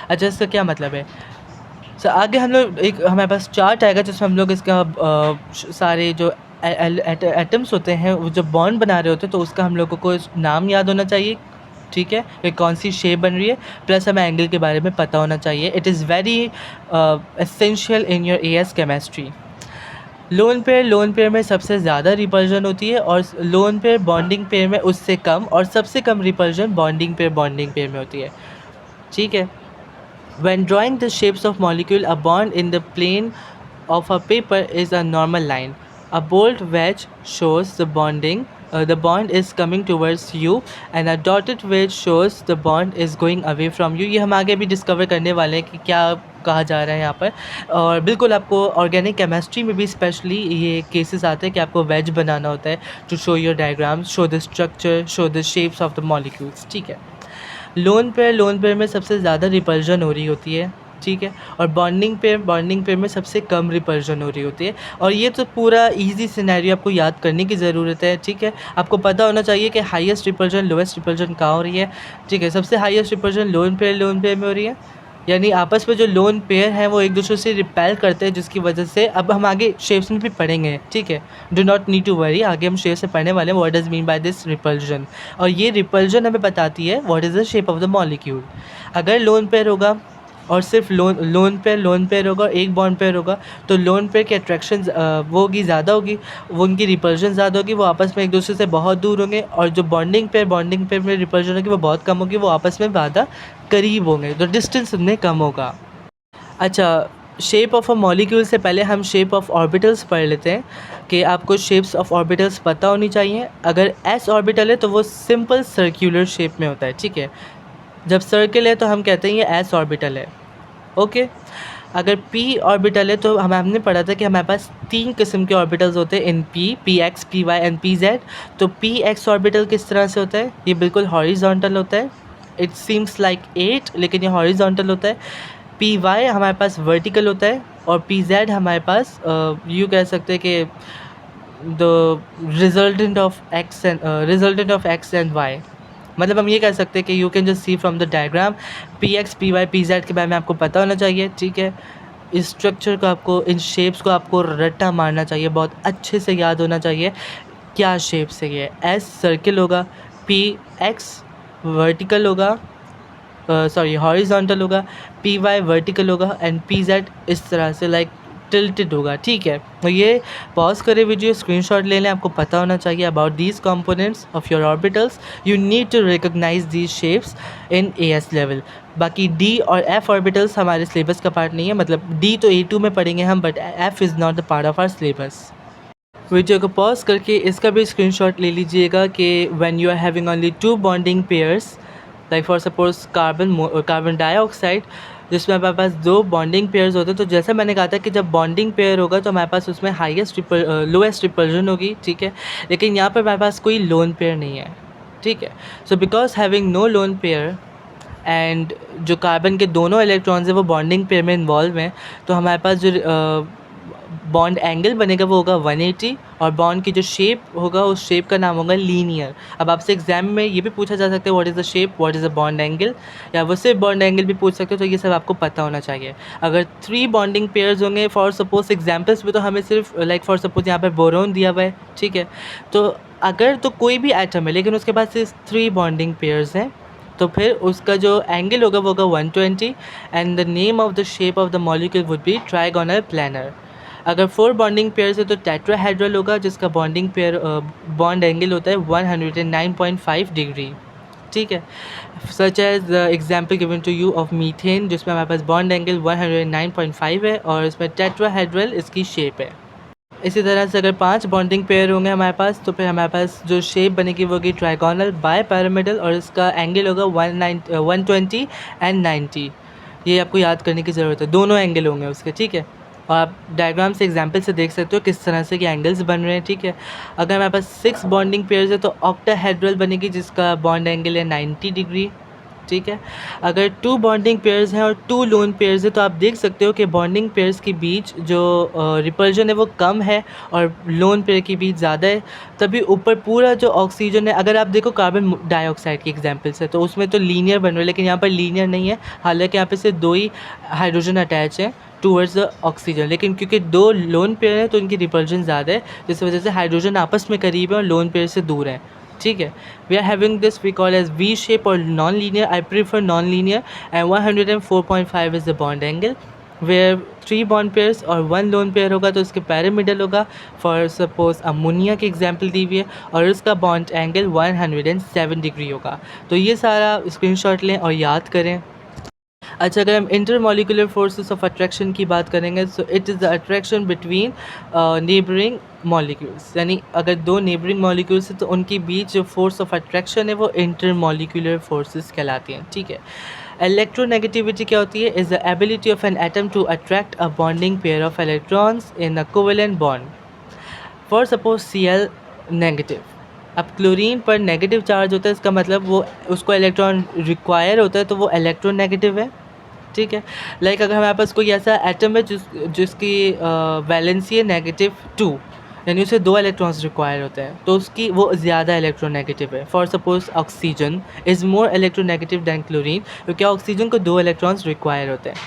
अच्छा, इसका क्या मतलब है? आगे हम लोग हमारे पास चार्ट आएगा जिसमें हम लोग इसका सारे जो एटम्स होते हैं वो जब बॉन्ड बना रहे होते हैं तो उसका हम लोगों को नाम याद होना चाहिए। ठीक है, ये कौन सी शेप बन रही है, प्लस हमें एंगल के बारे में पता होना चाहिए। It is very essential in your AS chemistry. Lone pair में सबसे ज़्यादा रिपल्जन होती है और लोन पेयर बॉन्डिंग पेयर में उससे कम, और सबसे कम रिपल्जन बॉन्डिंग पेयर में होती है। ठीक है, when drawing the shapes of molecule, a bond in the plane of a paper is a normal line. A bold wedge shows the bonding the bond is coming towards you and a dotted wedge shows the bond is going away from you. ये हम आगे भी डिस्कवर करने वाले हैं कि क्या कहा जा रहा है यहाँ पर। और बिल्कुल आपको ऑर्गेनिक केमिस्ट्री में भी स्पेशली ये केसेस आते हैं कि आपको वेज बनाना होता है to show your diagram, show the structure, show the shapes of the molecules, ठीक है। लोन पेयर में सबसे ज़्यादा रिपल्जन हो रही होती है, ठीक है, और बॉन्डिंग पेयर में सबसे कम रिपल्जन हो रही होती है। और ये तो पूरा इजी सिनेरियो आपको याद करने की ज़रूरत है, ठीक है। आपको पता होना चाहिए कि हाईएस्ट रिपल्जन लोएस्ट रिपल्जन कहाँ हो रही है, ठीक है। सबसे हाईएस्ट रिपल्जन लोन पेयर में हो रही है, यानी आपस में जो लोन पेयर हैं वो एक दूसरे से रिपेल करते हैं, जिसकी वजह से अब हम आगे शेप्स में भी पढ़ेंगे, ठीक है। Do not need to worry, आगे हम शेप से पढ़ने वाले हैं what does mean by this repulsion. और ये रिपल्जन हमें बताती है what is the shape of the molecule. अगर लोन पेयर होगा और सिर्फ लोन पेयर होगा, एक बॉन्ड पेयर होगा, तो लोन पेयर की अट्रैक्शन वो होगी ज़्यादा होगी, वो उनकी रिपल्जन ज़्यादा होगी, वो आपस में एक दूसरे से बहुत दूर होंगे। और जो बॉन्डिंग पेयर में रिपल्जन होगी वो बहुत कम होगी, वो आपस में ज़्यादा करीब होंगे, तो डिस्टेंस उनमें कम होगा। अच्छा, शेप ऑफ अ मॉलिक्यूल से पहले हम शेप ऑफ ऑर्बिटल्स पढ़ लेते हैं कि आपको शेप्स ऑफ ऑर्बिटल्स पता होनी चाहिए। अगर एस ऑर्बिटल है तो वो सिंपल सर्कुलर शेप में होता है, ठीक है। जब सर्कल है तो हम कहते हैं ये एस ऑर्बिटल है, ओके। अगर पी ऑर्बिटल है तो हमने पढ़ा था कि हमारे पास 3 किस्म के ऑर्बिटल्स होते हैं in p x, P y and p z. तो पी एक्स ऑर्बिटल किस तरह से होता है, ये बिल्कुल हॉरिजॉन्टल होता है, इट सीम्स लाइक 8, लेकिन ये हॉरिजॉन्टल होता है। पी वाई हमारे पास वर्टिकल होता है, और पी जेड हमारे पास यूँ कह सकते हैं कि the resultant of X and Y. मतलब हम ये कह सकते हैं कि you can just see from the diagram P x, P Y, P Z के बारे में आपको पता होना चाहिए, ठीक है। इस स्ट्रक्चर को आपको, इन शेप्स को आपको रट्टा मारना चाहिए, बहुत अच्छे से याद होना चाहिए क्या शेप्स है ये। एस सर्किल होगा, पी एक्स वर्टिकल होगा, सॉरी हॉरिजॉन्टल होगा, पी वाई वर्टिकल होगा एंड पी जेड इस तरह से लाइक टिल्टेड होगा, ठीक है। तो ये पॉज करें वीडियो, स्क्रीनशॉट ले लें, आपको पता होना चाहिए about these components of your orbitals. You need to recognise these shapes in AS level. बाकी डी और एफ ऑर्बिटल्स हमारे सिलेबस का पार्ट नहीं है, मतलब डी तो A2 में पढ़ेंगे हम, but F is not the part of our syllabus. Video को पॉज करके इसका भी स्क्रीनशॉट ले लीजिएगा कि when you are having only 2 bonding pairs, like for suppose carbon dioxide, जिसमें हमारे पास 2 बॉन्डिंग पेयर्स होते हैं। तो जैसे मैंने कहा था कि जब बॉन्डिंग पेयर होगा तो हमारे पास उसमें लोएस्ट रिपल्जन होगी, ठीक है। लेकिन यहाँ पर हमारे पास कोई लोन पेयर नहीं है, ठीक है। So because having no lone pair and जो कार्बन के दोनों इलेक्ट्रॉन्स हैं वो बॉन्डिंग पेयर में इन्वॉल्व हैं, तो हमारे पास जो बॉन्ड एंगल बनेगा वो होगा 180, और बॉन्ड की जो शेप होगा उस शेप का नाम होगा लीनियर। अब आपसे एग्जाम में ये भी पूछा जा सकता है what is the shape, what is the bond angle, या वो सिर्फ बॉन्ड एंगल भी पूछ सकते हो, तो ये सब आपको पता होना चाहिए। अगर 3 बॉन्डिंग पेयर्स होंगे, फॉर सपोज एग्जाम्पल्स में तो हमें सिर्फ लाइक फॉर सपोज यहाँ पर बोरोन दिया हुआ है, ठीक है। तो अगर तो कोई भी एटम है लेकिन उसके पास सिर्फ 3 बॉन्डिंग पेयर्स हैं, तो फिर उसका जो एंगल होगा वो होगा 120 and the name of the shape of the molecule would be trigonal planner. अगर 4 बॉन्डिंग पेयर्स है तो टेट्राहेड्रल होगा, जिसका बॉन्ड एंगल होता है 109.5 डिग्री, ठीक है। Such as example given to you of methane, जिसमें हमारे पास बॉन्ड एंगल 109.5 है और इसमें टेट्राहेड्रल इसकी शेप है। इसी तरह से अगर 5 बॉन्डिंग पेयर होंगे हमारे पास, तो फिर हमारे पास जो शेप बनेगी वो होगी ट्राइगोनल बाय पैरामिडल, और इसका एंगल होगा 120 एंड 90। ये आपको याद करने की ज़रूरत है, दोनों एंगल होंगे उसके, ठीक है। और आप डायग्राम से एग्जांपल से देख सकते हो किस तरह से कि एंगल्स बन रहे हैं, ठीक है। अगर हमारे पास 6 बॉन्डिंग पेयर्स है तो ऑक्टाहेड्रल बनेगी, जिसका बॉन्ड एंगल है 90 डिग्री, ठीक है। अगर 2 बॉन्डिंग पेयर्स हैं और 2 लोन पेयर्स है तो आप देख सकते हो कि बॉन्डिंग पेयर्स के बीच जो रिपल्जन है वो कम है और लोन पेयर के बीच ज़्यादा है। तभी ऊपर पूरा जो ऑक्सीजन है, अगर आप देखो कार्बन डाइऑक्साइड की एग्जांपल्स है तो उसमें तो लीनियर बन रहा है, लेकिन यहाँ पर लीनियर नहीं है, हालांकि यहाँ पे से 2 ही हाइड्रोजन अटैच है टूवर्ड्स द ऑक्सीजन, लेकिन क्योंकि 2 लोन पेयर हैं तो इनकी रिपल्जन ज़्यादा है, जिस वजह से हाइड्रोजन आपस में करीब है और लोन पेयर से दूर है, ठीक है। We are having this we call as V shape और non linear. I prefer non linear and 104.5 is the bond angle, where 3 bond pairs और 1 लोन पेयर होगा तो उसके पैरामिडल होगा। फॉर सपोज अमोनिया की एग्जाम्पल दी हुई है और उसका बॉन्ड एंगल 107 डिग्री होगा। तो ये सारा स्क्रीनशॉट लें और याद करें। अच्छा, अगर हम इंटरमॉलिकुलर फोर्सेस ऑफ अट्रैक्शन की बात करेंगे, सो it is the attraction between neighbouring molecules, यानी अगर दो नेबरिंग मॉलिक्यूल्स हैं तो उनके बीच जो फोर्स ऑफ अट्रैक्शन है वो इंटर मॉलिक्यूलर फोर्सेस कहलाती हैं, ठीक है। इलेक्ट्रोनेगेटिविटी क्या होती है? Is the ability of an atom to attract a bonding pair of electrons in a covalent bond. For suppose Cl negative. अब क्लोरीन पर नेगेटिव चार्ज होता है, इसका मतलब वो उसको इलेक्ट्रॉन रिक्वायर होता है, तो वो इलेक्ट्रोनेगेटिव है, ठीक है। लाइक अगर हमारे पास कोई ऐसा एटम है जिसकी वैलेंसी है -2, यानी उसे 2 इलेक्ट्रॉन्स रिक्वायर होते हैं, तो उसकी वो ज़्यादा इलेक्ट्रोनेगेटिव है। For suppose oxygen is more electronegative than chlorine, क्योंकि ऑक्सीजन को 2 इलेक्ट्रॉन्स रिक्वायर होते हैं,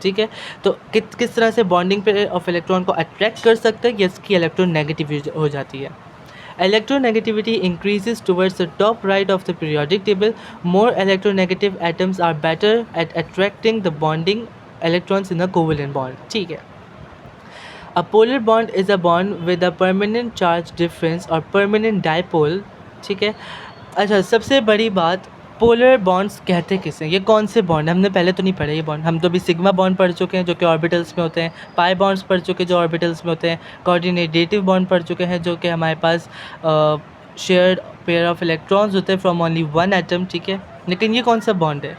ठीक है। तो किस तरह से बॉन्डिंग पे ऑफ इलेक्ट्रॉन को अट्रैक्ट कर सकते हैं, ये इसकी इलेक्ट्रोनेगेटिव हो जाती है। Electronegativity increases towards the top right of the periodic table. More electronegative atoms are better at attracting the bonding electrons in a covalent bond. ठीक है। A polar bond is a bond with a permanent charge difference or permanent dipole. ठीक है। अच्छा, सबसे बड़ी बात, पोलर बॉन्ड्स कहते किसे? ये कौन से बॉन्ड? हमने पहले तो नहीं पढ़े ये बॉन्ड, हम तो भी सिग्मा बॉन्ड पढ़ चुके हैं जो कि ऑर्बिटल्स में होते हैं, पाई बॉन्ड्स पढ़ चुके हैं जो ऑर्बिटल्स में होते हैं, कोऑर्डिनेटिव बॉन्ड पढ़ चुके हैं जो कि हमारे पास शेयर्ड पेयर ऑफ इलेक्ट्रॉन्स होते हैं फ्रॉम ओनली वन एटम, ठीक है। लेकिन ये कौन सा बॉन्ड है?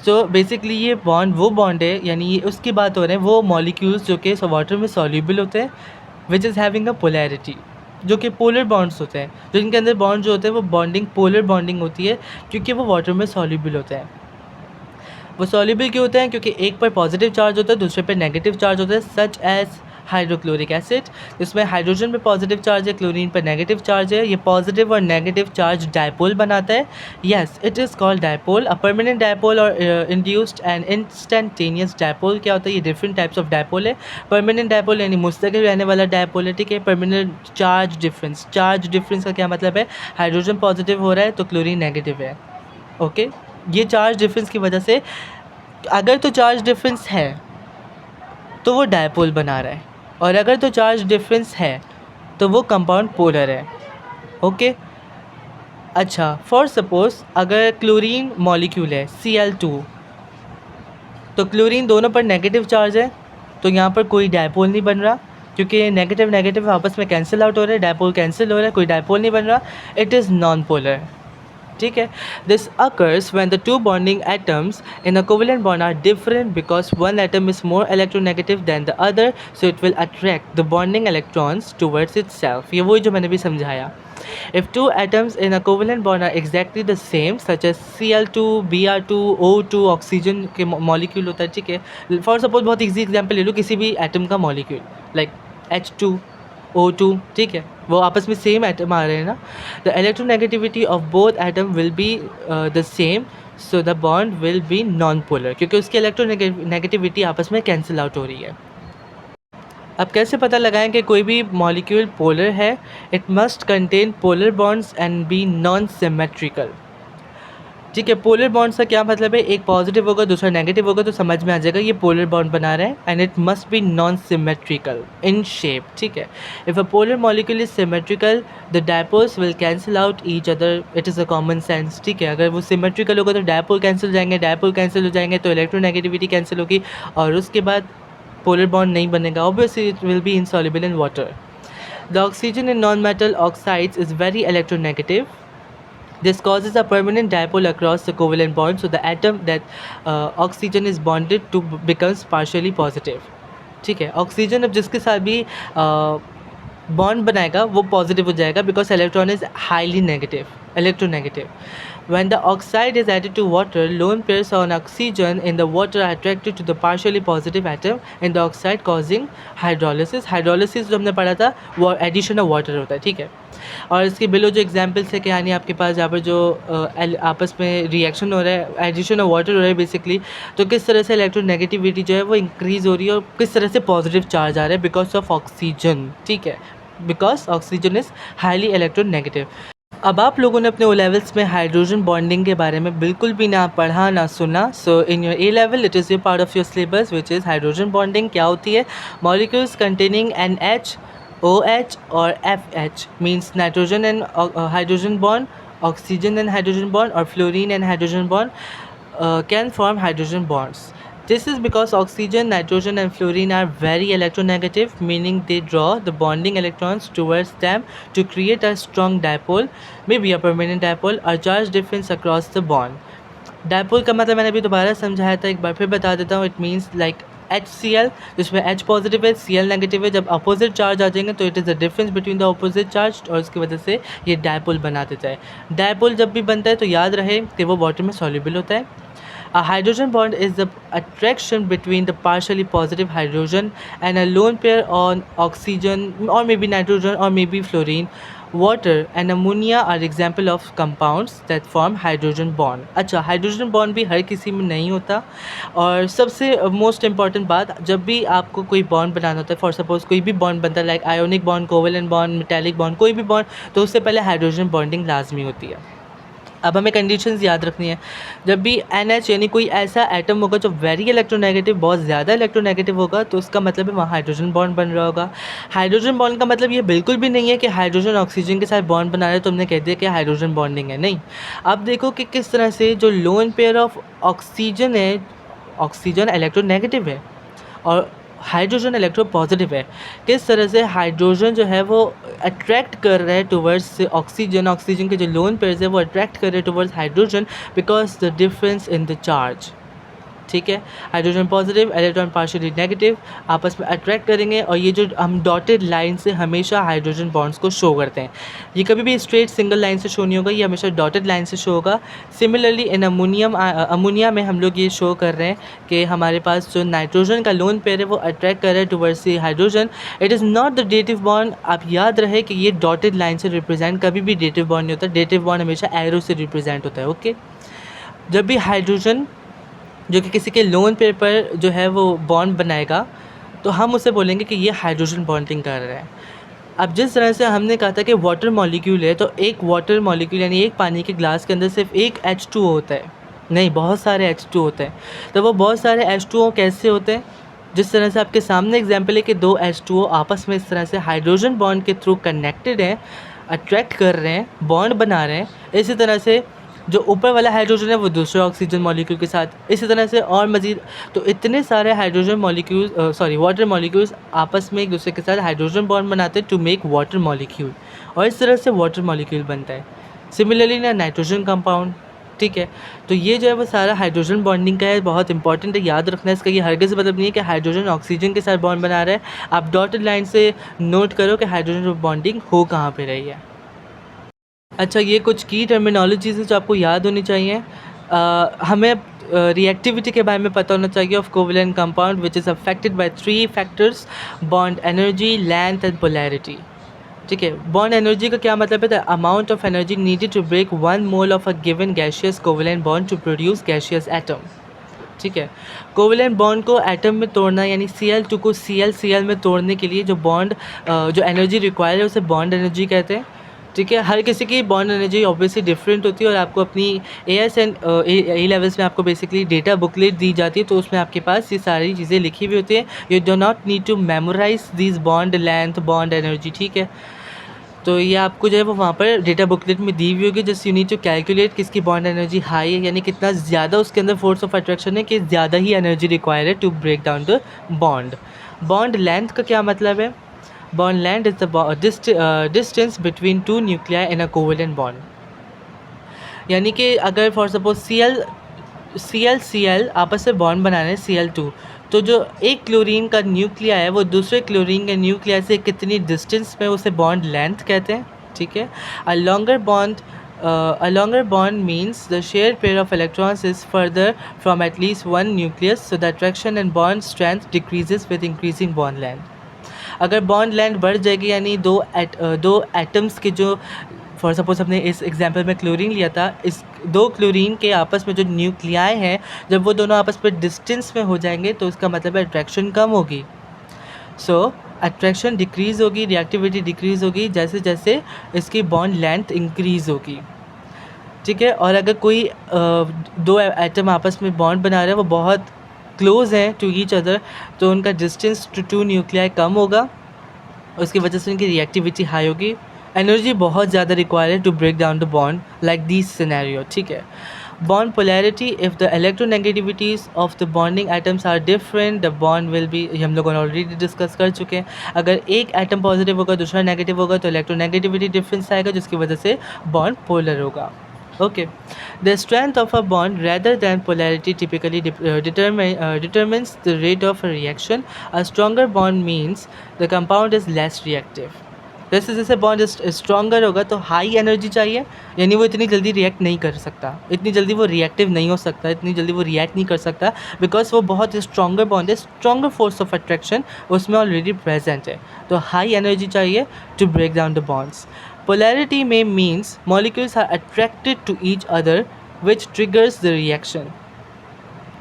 सो बेसिकली ये बॉन्ड वो बॉन्ड है, यानी ये उसकी बात हो रहे हैं, वो मॉलिक्यूल्स जो कि वाटर में सॉल्यूबल होते हैं, which is having a polarity, जो कि पोलर बॉन्ड्स होते हैं, जो इनके अंदर बॉन्ड जो होते हैं वो बॉन्डिंग पोलर बॉन्डिंग होती है, क्योंकि वो वाटर में सॉल्यूबल होते हैं। वो सॉल्यूबल क्यों होते हैं? क्योंकि एक पर पॉजिटिव चार्ज होता है, दूसरे पर नेगेटिव चार्ज होता है, सच एज हाइड्रोक्लोरिक एसिड। इसमें हाइड्रोजन पे पॉजिटिव चार्ज है, क्लोरीन पर नेगेटिव चार्ज है। ये पॉजिटिव और नेगेटिव चार्ज डायपोल बनाता है। Yes, it is called dipole. A permanent dipole और इंड्यूस्ड एंड इंस्टेंटेनियस डायपोल क्या होता है? ये डिफरेंट टाइप्स ऑफ डायपोल है। परमानेंट डायपोल यानी मुस्तकिल रहने वाला डायपोल है, ठीक है। Permanent charge difference, charge difference का क्या मतलब है? हाइड्रोजन पॉजिटिव हो रहा है तो क्लोरीन नेगेटिव है, ओके। ये चार्ज डिफरेंस की वजह से, अगर तो चार्ज डिफरेंस है तो वो डायपोल बना रहा है, और अगर तो चार्ज डिफरेंस है तो वो कंपाउंड पोलर है, ओके। अच्छा, फॉर सपोज अगर क्लोरीन मॉलिक्यूल है Cl2, तो क्लोरीन दोनों पर नेगेटिव चार्ज है, तो यहाँ पर कोई डायपोल नहीं बन रहा, क्योंकि नेगेटिव नेगेटिव आपस में कैंसिल आउट हो रहे हैं, डायपोल कैंसिल हो रहा है, कोई डायपोल नहीं बन रहा। इट इज़ नॉन पोलर, ठीक है। This occurs when the two bonding atoms in a covalent bond are different because one atom is more electronegative than the other, so it will attract the bonding electrons towards itself। ये वही जो मैंने भी समझाया। If two atoms in a covalent bond are exactly the same, such as Cl2, Br2, O2, oxygen के मॉलिक्यूल होता है, ठीक है। फॉर सपोज बहुत ईजी एग्जाम्पल ले लो, किसी भी एटम का मॉलिक्यूल लाइक H2, O2, ठीक है, वो आपस में सेम एटम आ रहे हैं ना। The electronegativity of both atom will be the same, so the bond will be non polar, क्योंकि उसकी इलेक्ट्रोनेगेटिविटी आपस में कैंसिल आउट हो रही है। अब कैसे पता लगाएं कि कोई भी मॉलिक्यूल पोलर है? It must contain polar bonds and be non symmetrical, ठीक है। पोलर बॉन्ड्स का क्या मतलब है? एक पॉजिटिव होगा दूसरा नेगेटिव होगा, तो समझ में आ जाएगा ये पोलर बॉन्ड बना रहे हैं। And it must be non symmetrical in shape, ठीक है। If a polar molecule is symmetrical, the dipoles will cancel out each other, it is a common sense, ठीक है। अगर वो सिमेट्रिकल होगा तो डायपोल कैंसिल हो जाएंगे, डायपोल कैंसिल हो जाएंगे तो इलेक्ट्रोनेगेटिविटी कैंसिल होगी, और उसके बाद पोलर बॉन्ड नहीं बनेगा। Obviously it will be insoluble in water. The oxygen in non metal oxides is very electronegative. This causes a permanent dipole across the covalent bond, so the atom that oxygen is bonded to becomes partially positive, ठीक है। ऑक्सीजन अब जिसके साथ भी बॉन्ड बनाएगा वो पॉजिटिव हो जाएगा, because electron is highly negative, electronegative. When the oxide is added to water, lone pairs on oxygen in the water are attracted to the partially positive atom in the oxide, causing hydrolysis. Hydrolysis जो हमने पढ़ा था वो एडिशन ऑफ वाटर होता है, ठीक है। और इसके बिलो जो एग्जाम्पल्स है कि यानी आपके पास यहाँ पर जो आपस में रिएक्शन हो रहा है, एडिशन ऑफ वाटर हो रहा है बेसिकली, तो किस तरह से इलेक्ट्रोनेगेटिविटी जो है वो इंक्रीज़ हो रही है और किस तरह से पॉजिटिव चार्ज आ रहा है बिकॉज ऑफ ऑक्सीजन, ठीक है, because oxygen is highly electronegative. अब आप लोगों ने अपने ओ लेवल्स में हाइड्रोजन बॉन्डिंग के बारे में बिल्कुल भी ना पढ़ा ना सुना, so in your A level it is a part of your syllabus which is hydrogen bonding. क्या होती है? मॉलिक्यूल्स कंटेनिंग NH, OH और FH means nitrogen and hydrogen bond, oxygen and hydrogen bond और fluorine and hydrogen bond can form hydrogen bonds. This is because oxygen, nitrogen and fluorine are very electronegative, meaning they draw the bonding electrons towards them to create a strong dipole, maybe a permanent dipole, or charge difference across the bond. Dipole का मतलब मैंने अभी दोबारा समझाया था, एक बार फिर बता देता हूँ. इट मीन्स लाइक HCl, जिसमें H पॉजिटिव है, Cl नेगेटिव है. जब अपोजिट चार्ज आ जाएंगे तो it is the difference between the opposite charge, और उसकी वजह से ये डायपोल बना देता है. डायपोल जब भी बनता है तो याद रहे कि वो वाटर में सॉल्युबल होता है. A hydrogen bond is the attraction between the partially positive hydrogen and a lone pair on oxygen, or maybe nitrogen, or maybe fluorine. Water and ammonia are example of compounds that form hydrogen bond. अच्छा, हाइड्रोजन बॉन्ड भी हर किसी में नहीं होता. और सबसे मोस्ट इम्पॉर्टेंट बात, जब भी आपको कोई बॉन्ड बनाना होता है, फॉर सपोज कोई भी बॉन्ड बनता है, like ionic bond, covalent bond, metallic bond, कोई भी बॉन्ड, तो उससे पहले हाइड्रोजन बॉन्डिंग लाजमी होती है. अब हमें कंडीशंस याद रखनी है. जब भी NH यानी कोई ऐसा एटम होगा जो वेरी इलेक्ट्रोनेगेटिव, बहुत ज़्यादा इलेक्ट्रोनेगेटिव होगा, तो उसका मतलब है वहाँ हाइड्रोजन बॉन्ड बन रहा होगा. हाइड्रोजन बॉन्ड का मतलब ये बिल्कुल भी नहीं है कि हाइड्रोजन ऑक्सीजन के साथ बॉन्ड बना रहा है तो हमने कह दिया कि हाइड्रोजन बॉन्डिंग है. नहीं. अब देखो कि किस तरह से जो लोन पेयर ऑफ ऑक्सीजन है, ऑक्सीजन इलेक्ट्रोनेगेटिव है और हाइड्रोजन इलेक्ट्रो पॉजिटिव है. किस तरह से हाइड्रोजन जो है वो अट्रैक्ट कर रहे हैं टुवर्ड्स ऑक्सीजन, ऑक्सीजन के जो लोन पेयर्स है वो अट्रैक्ट कर रहे हैं towards hydrogen because the difference in the charge. ठीक है, hydrogen positive, electron partially negative आपस में अट्रैक्ट करेंगे, और ये जो हम डॉटेड लाइन से हमेशा हाइड्रोजन बॉन्ड्स को शो करते हैं. ये कभी भी स्ट्रेट सिंगल लाइन से शो नहीं होगा, ये हमेशा डॉटेड लाइन से शो होगा. सिमिलरली इन अमोनिया में हम लोग ये शो कर रहे हैं कि हमारे पास जो नाइट्रोजन का लोन पेयर है वो अट्रैक्ट कर रहा है towards hydrogen. It is not the dative bond. आप याद रहे कि ये डॉटेड लाइन से रिप्रेजेंट, कभी भी डेटिव बॉन्ड नहीं होता. डेटिव बॉन्ड हमेशा एरो से रिप्रेजेंट होता है. ओके, जब भी हाइड्रोजन जो कि किसी के लोन पेयर पर जो है वो बॉन्ड बनाएगा तो हम उसे बोलेंगे कि ये हाइड्रोजन बॉन्डिंग कर रहा है. अब जिस तरह से हमने कहा था कि वाटर मॉलिक्यूल है, तो एक वाटर मॉलिक्यूल यानी एक पानी के ग्लास के अंदर सिर्फ एक H2O होता है, नहीं बहुत सारे H2O होते हैं. तो वो बहुत सारे H2O कैसे होते हैं? जिस तरह से आपके सामने एग्जाम्पल है कि दो H2O आपस में इस तरह से हाइड्रोजन बॉन्ड के थ्रू कनेक्टेड हैं, अट्रैक्ट कर रहे हैं, बॉन्ड बना रहे हैं. इसी तरह से जो ऊपर वाला हाइड्रोजन है वो दूसरे ऑक्सीजन मॉलिक्यूल के साथ, इसी तरह से और मज़ीद. तो इतने सारे हाइड्रोजन मॉलिक्यूल्स, वाटर मॉलिक्यूल्स आपस में एक दूसरे के साथ हाइड्रोजन बॉन्ड बनाते हैं टू मेक वाटर मॉलिक्यूल, और इस तरह से वाटर मॉलिक्यूल बनता है. सिमिलरली ना नाइट्रोजन कंपाउंड. ठीक है, तो ये जो है वो सारा हाइड्रोजन बॉन्डिंग का है, बहुत इंपॉर्टेंट है, याद रखना है. इसका ये हरगिज़ मतलब नहीं है कि हाइड्रोजन ऑक्सीजन के साथ बॉन्ड बना रहा है. आप डॉटेड लाइन से नोट करो कि हाइड्रोजन बॉन्डिंग हो कहाँ पे रही है. अच्छा, ये कुछ की टर्मिनोलॉजीज़ है जो आपको याद होनी चाहिए. हमें रिएक्टिविटी के बारे में पता होना चाहिए of covalent compound which is affected by 3 factors: bond energy, length and polarity. ठीक है, बॉन्ड एनर्जी का क्या मतलब है? The amount of energy needed to break 1 mole of a given gaseous covalent bond to produce gaseous atom. ठीक है, कोवेलेंट बॉन्ड को एटम में तोड़ना यानी Cl2 को Cl में तोड़ने के लिए जो बॉन्ड जो एनर्जी रिक्वायर है उसे बॉन्ड एनर्जी कहते हैं. ठीक है, हर किसी की बॉन्ड एनर्जी ऑब्वियसली डिफरेंट होती है, और आपको अपनी AS एंड A लेवल्स में आपको बेसिकली डेटा बुकलेट दी जाती है, तो उसमें आपके पास ये सारी चीज़ें लिखी हुई होती हैं. You do not need to memorise this bond length, bond energy. ठीक है, तो ये आपको जो है वो वहाँ पर डेटा बुकलेट में दी हुई होगी. Just you need to calculate किसकी बॉन्ड एनर्जी हाई है, यानी कितना ज़्यादा उसके अंदर फोर्स ऑफ अट्रैक्शन है, कि ज़्यादा ही एनर्जी रिक्वायर है to break down the bond. Bond length का क्या मतलब है? Bond length is the distance between two nuclei in a covalent bond. यानी कि अगर फॉर सपोज Cl आपस में बॉन्ड बना रहे हैं Cl2, तो जो एक क्लोरीन का न्यूक्लिया है वो दूसरे क्लोरीन के न्यूक्लिया से कितनी डिस्टेंस में, उसे बॉन्ड लेंथ कहते हैं. ठीक है, a longer bond means the shared pair of electrons is further from at least one nucleus, so the attraction and bond strength decreases with increasing bond length. अगर बॉन्ड लेंथ बढ़ जाएगी यानी दो एटम्स के जो फॉर सपोज अपने इस एग्जांपल में क्लोरीन लिया था, इस दो क्लोरीन के आपस में जो न्यूक्लियाई हैं जब वो दोनों आपस में डिस्टेंस में हो जाएंगे तो इसका मतलब है अट्रैक्शन कम होगी. सो अट्रैक्शन डिक्रीज़ होगी, रिएक्टिविटी डिक्रीज़ होगी जैसे जैसे इसकी बॉन्ड लेंथ इंक्रीज़ होगी. ठीक है, और अगर कोई दो एटम आपस में बॉन्ड बना रहे हैं वो बहुत क्लोज हैं टू ईच अदर, तो उनका डिस्टेंस टू 2 न्यूक्लियाई कम होगा, उसकी वजह से उनकी रिएक्टिविटी हाई होगी. एनर्जी बहुत ज़्यादा रिक्वायर है to break down the bond like this scenario. ठीक है, Bond polarity, if the electronegativities of the bonding atoms are different, the bond will be, ये हम लोगों ने ऑलरेडी डिस्कस कर चुके हैं. अगर एक एटम पॉजिटिव होगा दूसरा नेगेटिव होगा तो इलेक्ट्रोनेगेटिविटी डिफरेंस आएगा जिसकी वजह से बॉन्ड पोलर होगा. Okay, the strength of a bond rather than polarity typically determines the rate of a reaction. A stronger bond means the compound is less reactive. जैसे जैसे बॉन्ड स्ट्रॉन्गर होगा तो हाई एनर्जी चाहिए, यानी वो इतनी जल्दी रिएक्ट नहीं कर सकता, इतनी जल्दी वो रिएक्टिव नहीं हो सकता, इतनी जल्दी वो रिएक्ट नहीं कर सकता, बिकॉज वो बहुत स्ट्रॉन्गर बॉन्ड है, स्ट्रॉन्गर फोर्स ऑफ अट्रैक्शन उसमें ऑलरेडी प्रेजेंट है. तो हाई एनर्जी चाहिए to break down the bonds. Polarity may means molecules are attracted to each other which triggers the reaction.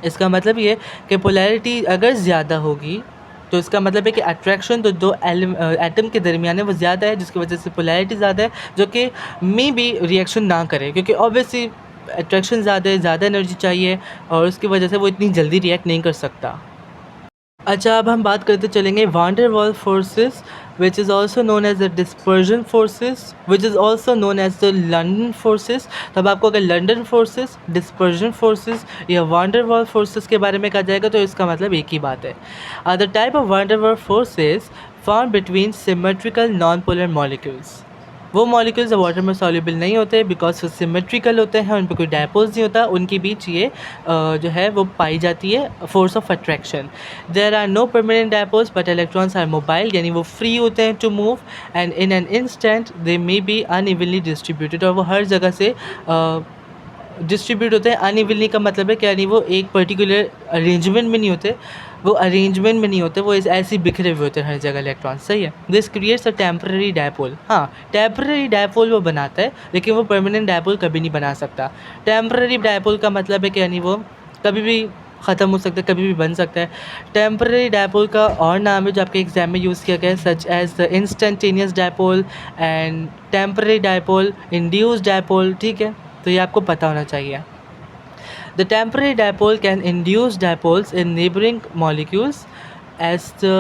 इसका मतलब ये कि पोलैरिटी अगर ज़्यादा होगी तो इसका मतलब है कि अट्रैक्शन तो दो एटम के दरमियान है वो ज़्यादा है, जिसकी वजह से पोलैरिटी ज़्यादा है, जो कि मे भी रिएक्शन ना करे क्योंकि ऑब्वियसली अट्रैक्शन ज़्यादा है, ज़्यादा एनर्जी चाहिए और उसकी वजह से वो इतनी जल्दी रिएक्ट नहीं कर सकता. अच्छा, अब हम बात करते चलेंगे van der Waals forces which is also known as the dispersion forces, which is also known as the London forces. तब आपको अगर लंदन फोर्सेस, डिस्पर्जन फोर्सेस या वान डेर वाल्स फोर्सेस के बारे में कहा जाएगा तो इसका मतलब एक ही बात है. The type of van der Waals forces found between symmetrical non polar molecules. वो मॉलिक्यूल्स वाटर में सॉल्युबल नहीं होते बिकॉज वो सिमेट्रिकल होते हैं, उन पर कोई डायपोल्स नहीं होता, उनके बीच ये जो है वो पाई जाती है force of attraction. There are no permanent dipoles but electrons are mobile, यानी वो फ्री होते हैं to move and in an instant they may be unevenly distributed, और वो हर जगह से डिस्ट्रीब्यूट होते हैं. अनइवनली का मतलब है कि यानी वो एक पर्टिकुलर अरेंजमेंट में नहीं होते, वो अरेंजमेंट में नहीं होते, वो ऐसे बिखरे हुए होते हैं हर जगह इलेक्ट्रॉन. सही है. This creates a temporary dipole. हाँ, टेम्पररी डायपोल वो बनाता है लेकिन वो परमानेंट डायपोल कभी नहीं बना सकता. टेम्पररी डायपोल का मतलब है कि यानी वो कभी भी ख़त्म हो सकता है, कभी भी बन सकता है. टेम्पररी डायपोल का और नाम है जो आपके एग्जाम में यूज़ किया गया है, such as the instantaneous dipole and temporary dipole, induce dipole. ठीक है, तो ये आपको पता होना चाहिए. The temporary dipole can induce dipoles in neighboring molecules as the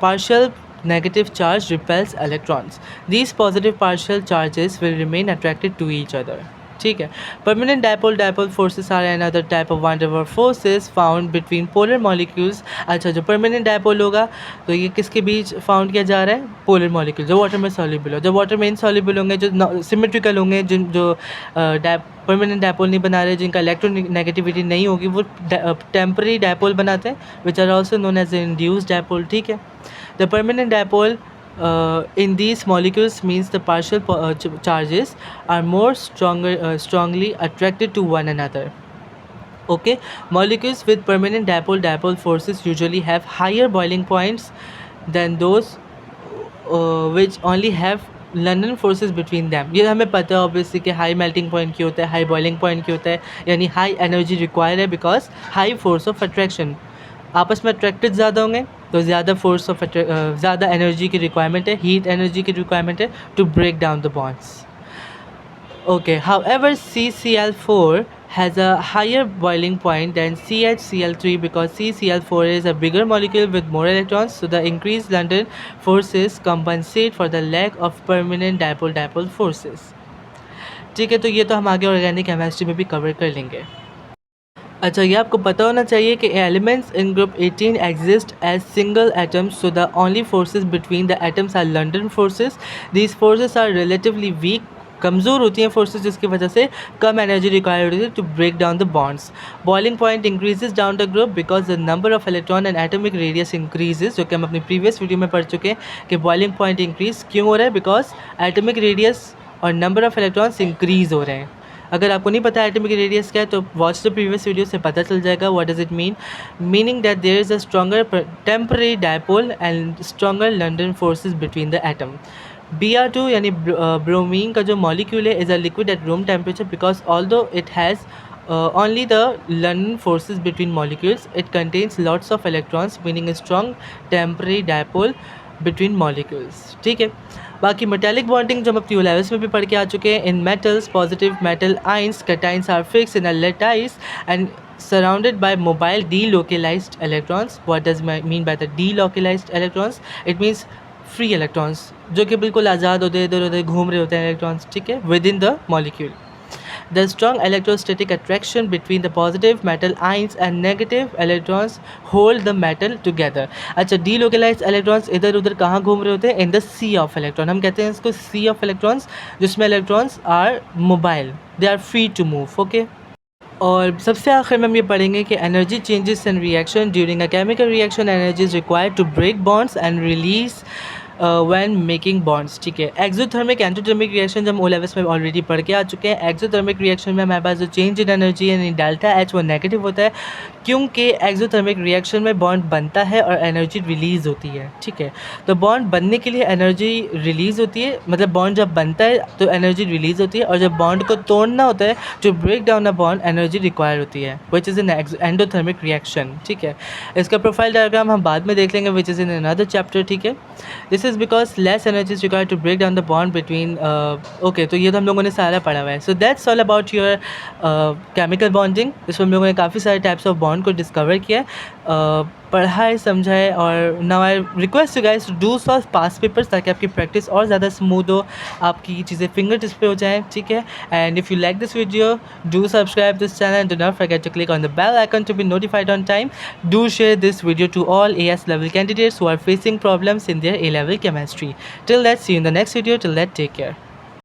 partial negative charge repels electrons. These positive partial charges will remain attracted to each other. ठीक है. Permanent dipole forces are another type of van der Waals forces found between polar molecules. अच्छा, जो परमानेंट डायपोल होगा तो ये किसके बीच फाउंड किया जा रहा है? पोलर मॉलिक्यूल जो वाटर में सॉल्युबल हो. जो वाटर में इनसॉल्युबल होंगे, जो सिमेट्रिकल होंगे, जो परमानेंट डायपोल नहीं बना रहे, जिनका इलेक्ट्रोनेगेटिविटी नहीं होगी, वो टेम्पररी डायपोल बनाते हैं which are also known as induced dipole. ठीक है. The permanent dipole in these molecules means the partial charges are more strongly attracted to one another. Okay, molecules with permanent dipole forces usually have higher boiling points than those which only have London forces between them. ये हमें पता है ऑब्वियसली कि हाई मेल्टिंग पॉइंट क्यों होता है, हाई बॉइलिंग पॉइंट क्यों होता है, यानी हाई एनर्जी रिक्वायर है because high force of attraction. आपस में अट्रैक्टेड ज़्यादा होंगे तो ज़्यादा फोर्स ऑफ ज़्यादा एनर्जी की रिक्वायरमेंट है, हीट एनर्जी की रिक्वायरमेंट है to break down the bonds. Okay, however CCl4 has a higher boiling point than CHCl3 because CCl4 is a bigger molecule with more electrons, so the increased London forces compensate for the lack of permanent dipole forces. ठीक है, तो ये तो हम आगे ऑर्गेनिक केमिस्ट्री में भी कवर कर लेंगे. अच्छा, ये आपको पता होना चाहिए कि elements in group 18 exist as single atoms, so the only forces between the atoms are London forces. These forces are relatively weak, कमज़ोर होती हैं फोर्सेस, जिसकी वजह से कम एनर्जी रिक्वायर्ड होती है to break down the bonds. Boiling point increases down the group because the number of electron and atomic radius increases, जो कि हम अपनी प्रीवियस वीडियो में पढ़ चुके हैं कि बॉइलिंग पॉइंट इंक्रीज क्यों हो रहा है, बिकॉज एटमिक रेडियस और नंबर ऑफ इलेक्ट्रॉन्स इंक्रीज हो रहे हैं. अगर आपको नहीं पता एटमिक रेडियस क्या है तो वॉच द प्रीवियस वीडियो से पता चल जाएगा. What does it mean? Meaning that there is a stronger temporary dipole and stronger London forces between the atom. Br2 यानी ब्रोमीन का जो मॉलिक्यूल है is a liquid at room temperature because although it has only the London forces between molecules, it contains lots of electrons, meaning a strong temporary dipole between molecules. ठीक है. बाकी मेटालिक बॉन्डिंग जो हम अपनी लेवल्स में भी पढ़ के आ चुके हैं. In metals positive metal ions cations are fix in a lattice and surrounded by mobile delocalized electrons. What does mean by the delocalized electrons? It means free electrons जो कि बिल्कुल आज़ाद होते हैं, इधर उधर घूम रहे होते हैं इलेक्ट्रॉन्स. ठीक है, with in the molecule. The strong electrostatic attraction between the positive metal ions and negative electrons hold the metal together. अच्छा, delocalized electrons इधर उधर कहाँ घूम रहे होते हैं? In the sea of electron. हम कहते हैं इसको sea of electrons, जिसमें electrons are mobile, they are free to move. Okay. और सबसे आखिर में हम ये पढ़ेंगे कि energy changes in reaction during a chemical reaction, energy is required to break bonds and release when making bonds. ठीक है. एक्सोथर्मिक एंडोथर्मिक रिएक्शन जब हम ओ लेवल्स में ऑलरेडी पढ़ के आ चुके हैं. एक्सोथर्मिक रिएक्शन में हमारे पास जो चेंज इन एनर्जी यानी डेल्टा एच वो नेगेटिव होता है, क्योंकि एक्सोथर्मिक रिएक्शन में बॉन्ड बनता है और एनर्जी रिलीज़ होती है. ठीक है. तो बॉन्ड बनने के लिए एनर्जी रिलीज़ होती है, मतलब बॉन्ड जब बनता है तो एनर्जी रिलीज़ होती है, और जब बॉन्ड को तोड़ना होता है to break down a bond energy require होती है, which is an endothermic reaction. ठीक है. इसका प्रोफाइल डायग्राम हम बाद में देख लेंगे, which is in another chapter. ठीक है. This is because less energy is required to break down the bond between. Okay, तो ये तो हम लोगों ने सारा पढ़ा हुआ है. So that's all about your chemical bonding. इसमें हम लोगों ने काफ़ी सारे टाइप्स ऑफ बॉन्ड को डिस्कवर किया, पढ़ाए समझाए. और now I request you guys to do solve past papers, ताकि आपकी प्रैक्टिस और ज़्यादा स्मूथ हो, आपकी चीज़ें फिंगर टिप्स पे हो जाएँ. ठीक है. And if you like this video, do subscribe this channel and do not forget to click on the bell icon to be notified on time. Do share this video to all AS level candidates who are facing problems in their A level chemistry. Till that, see you in the next video. Till that, take care.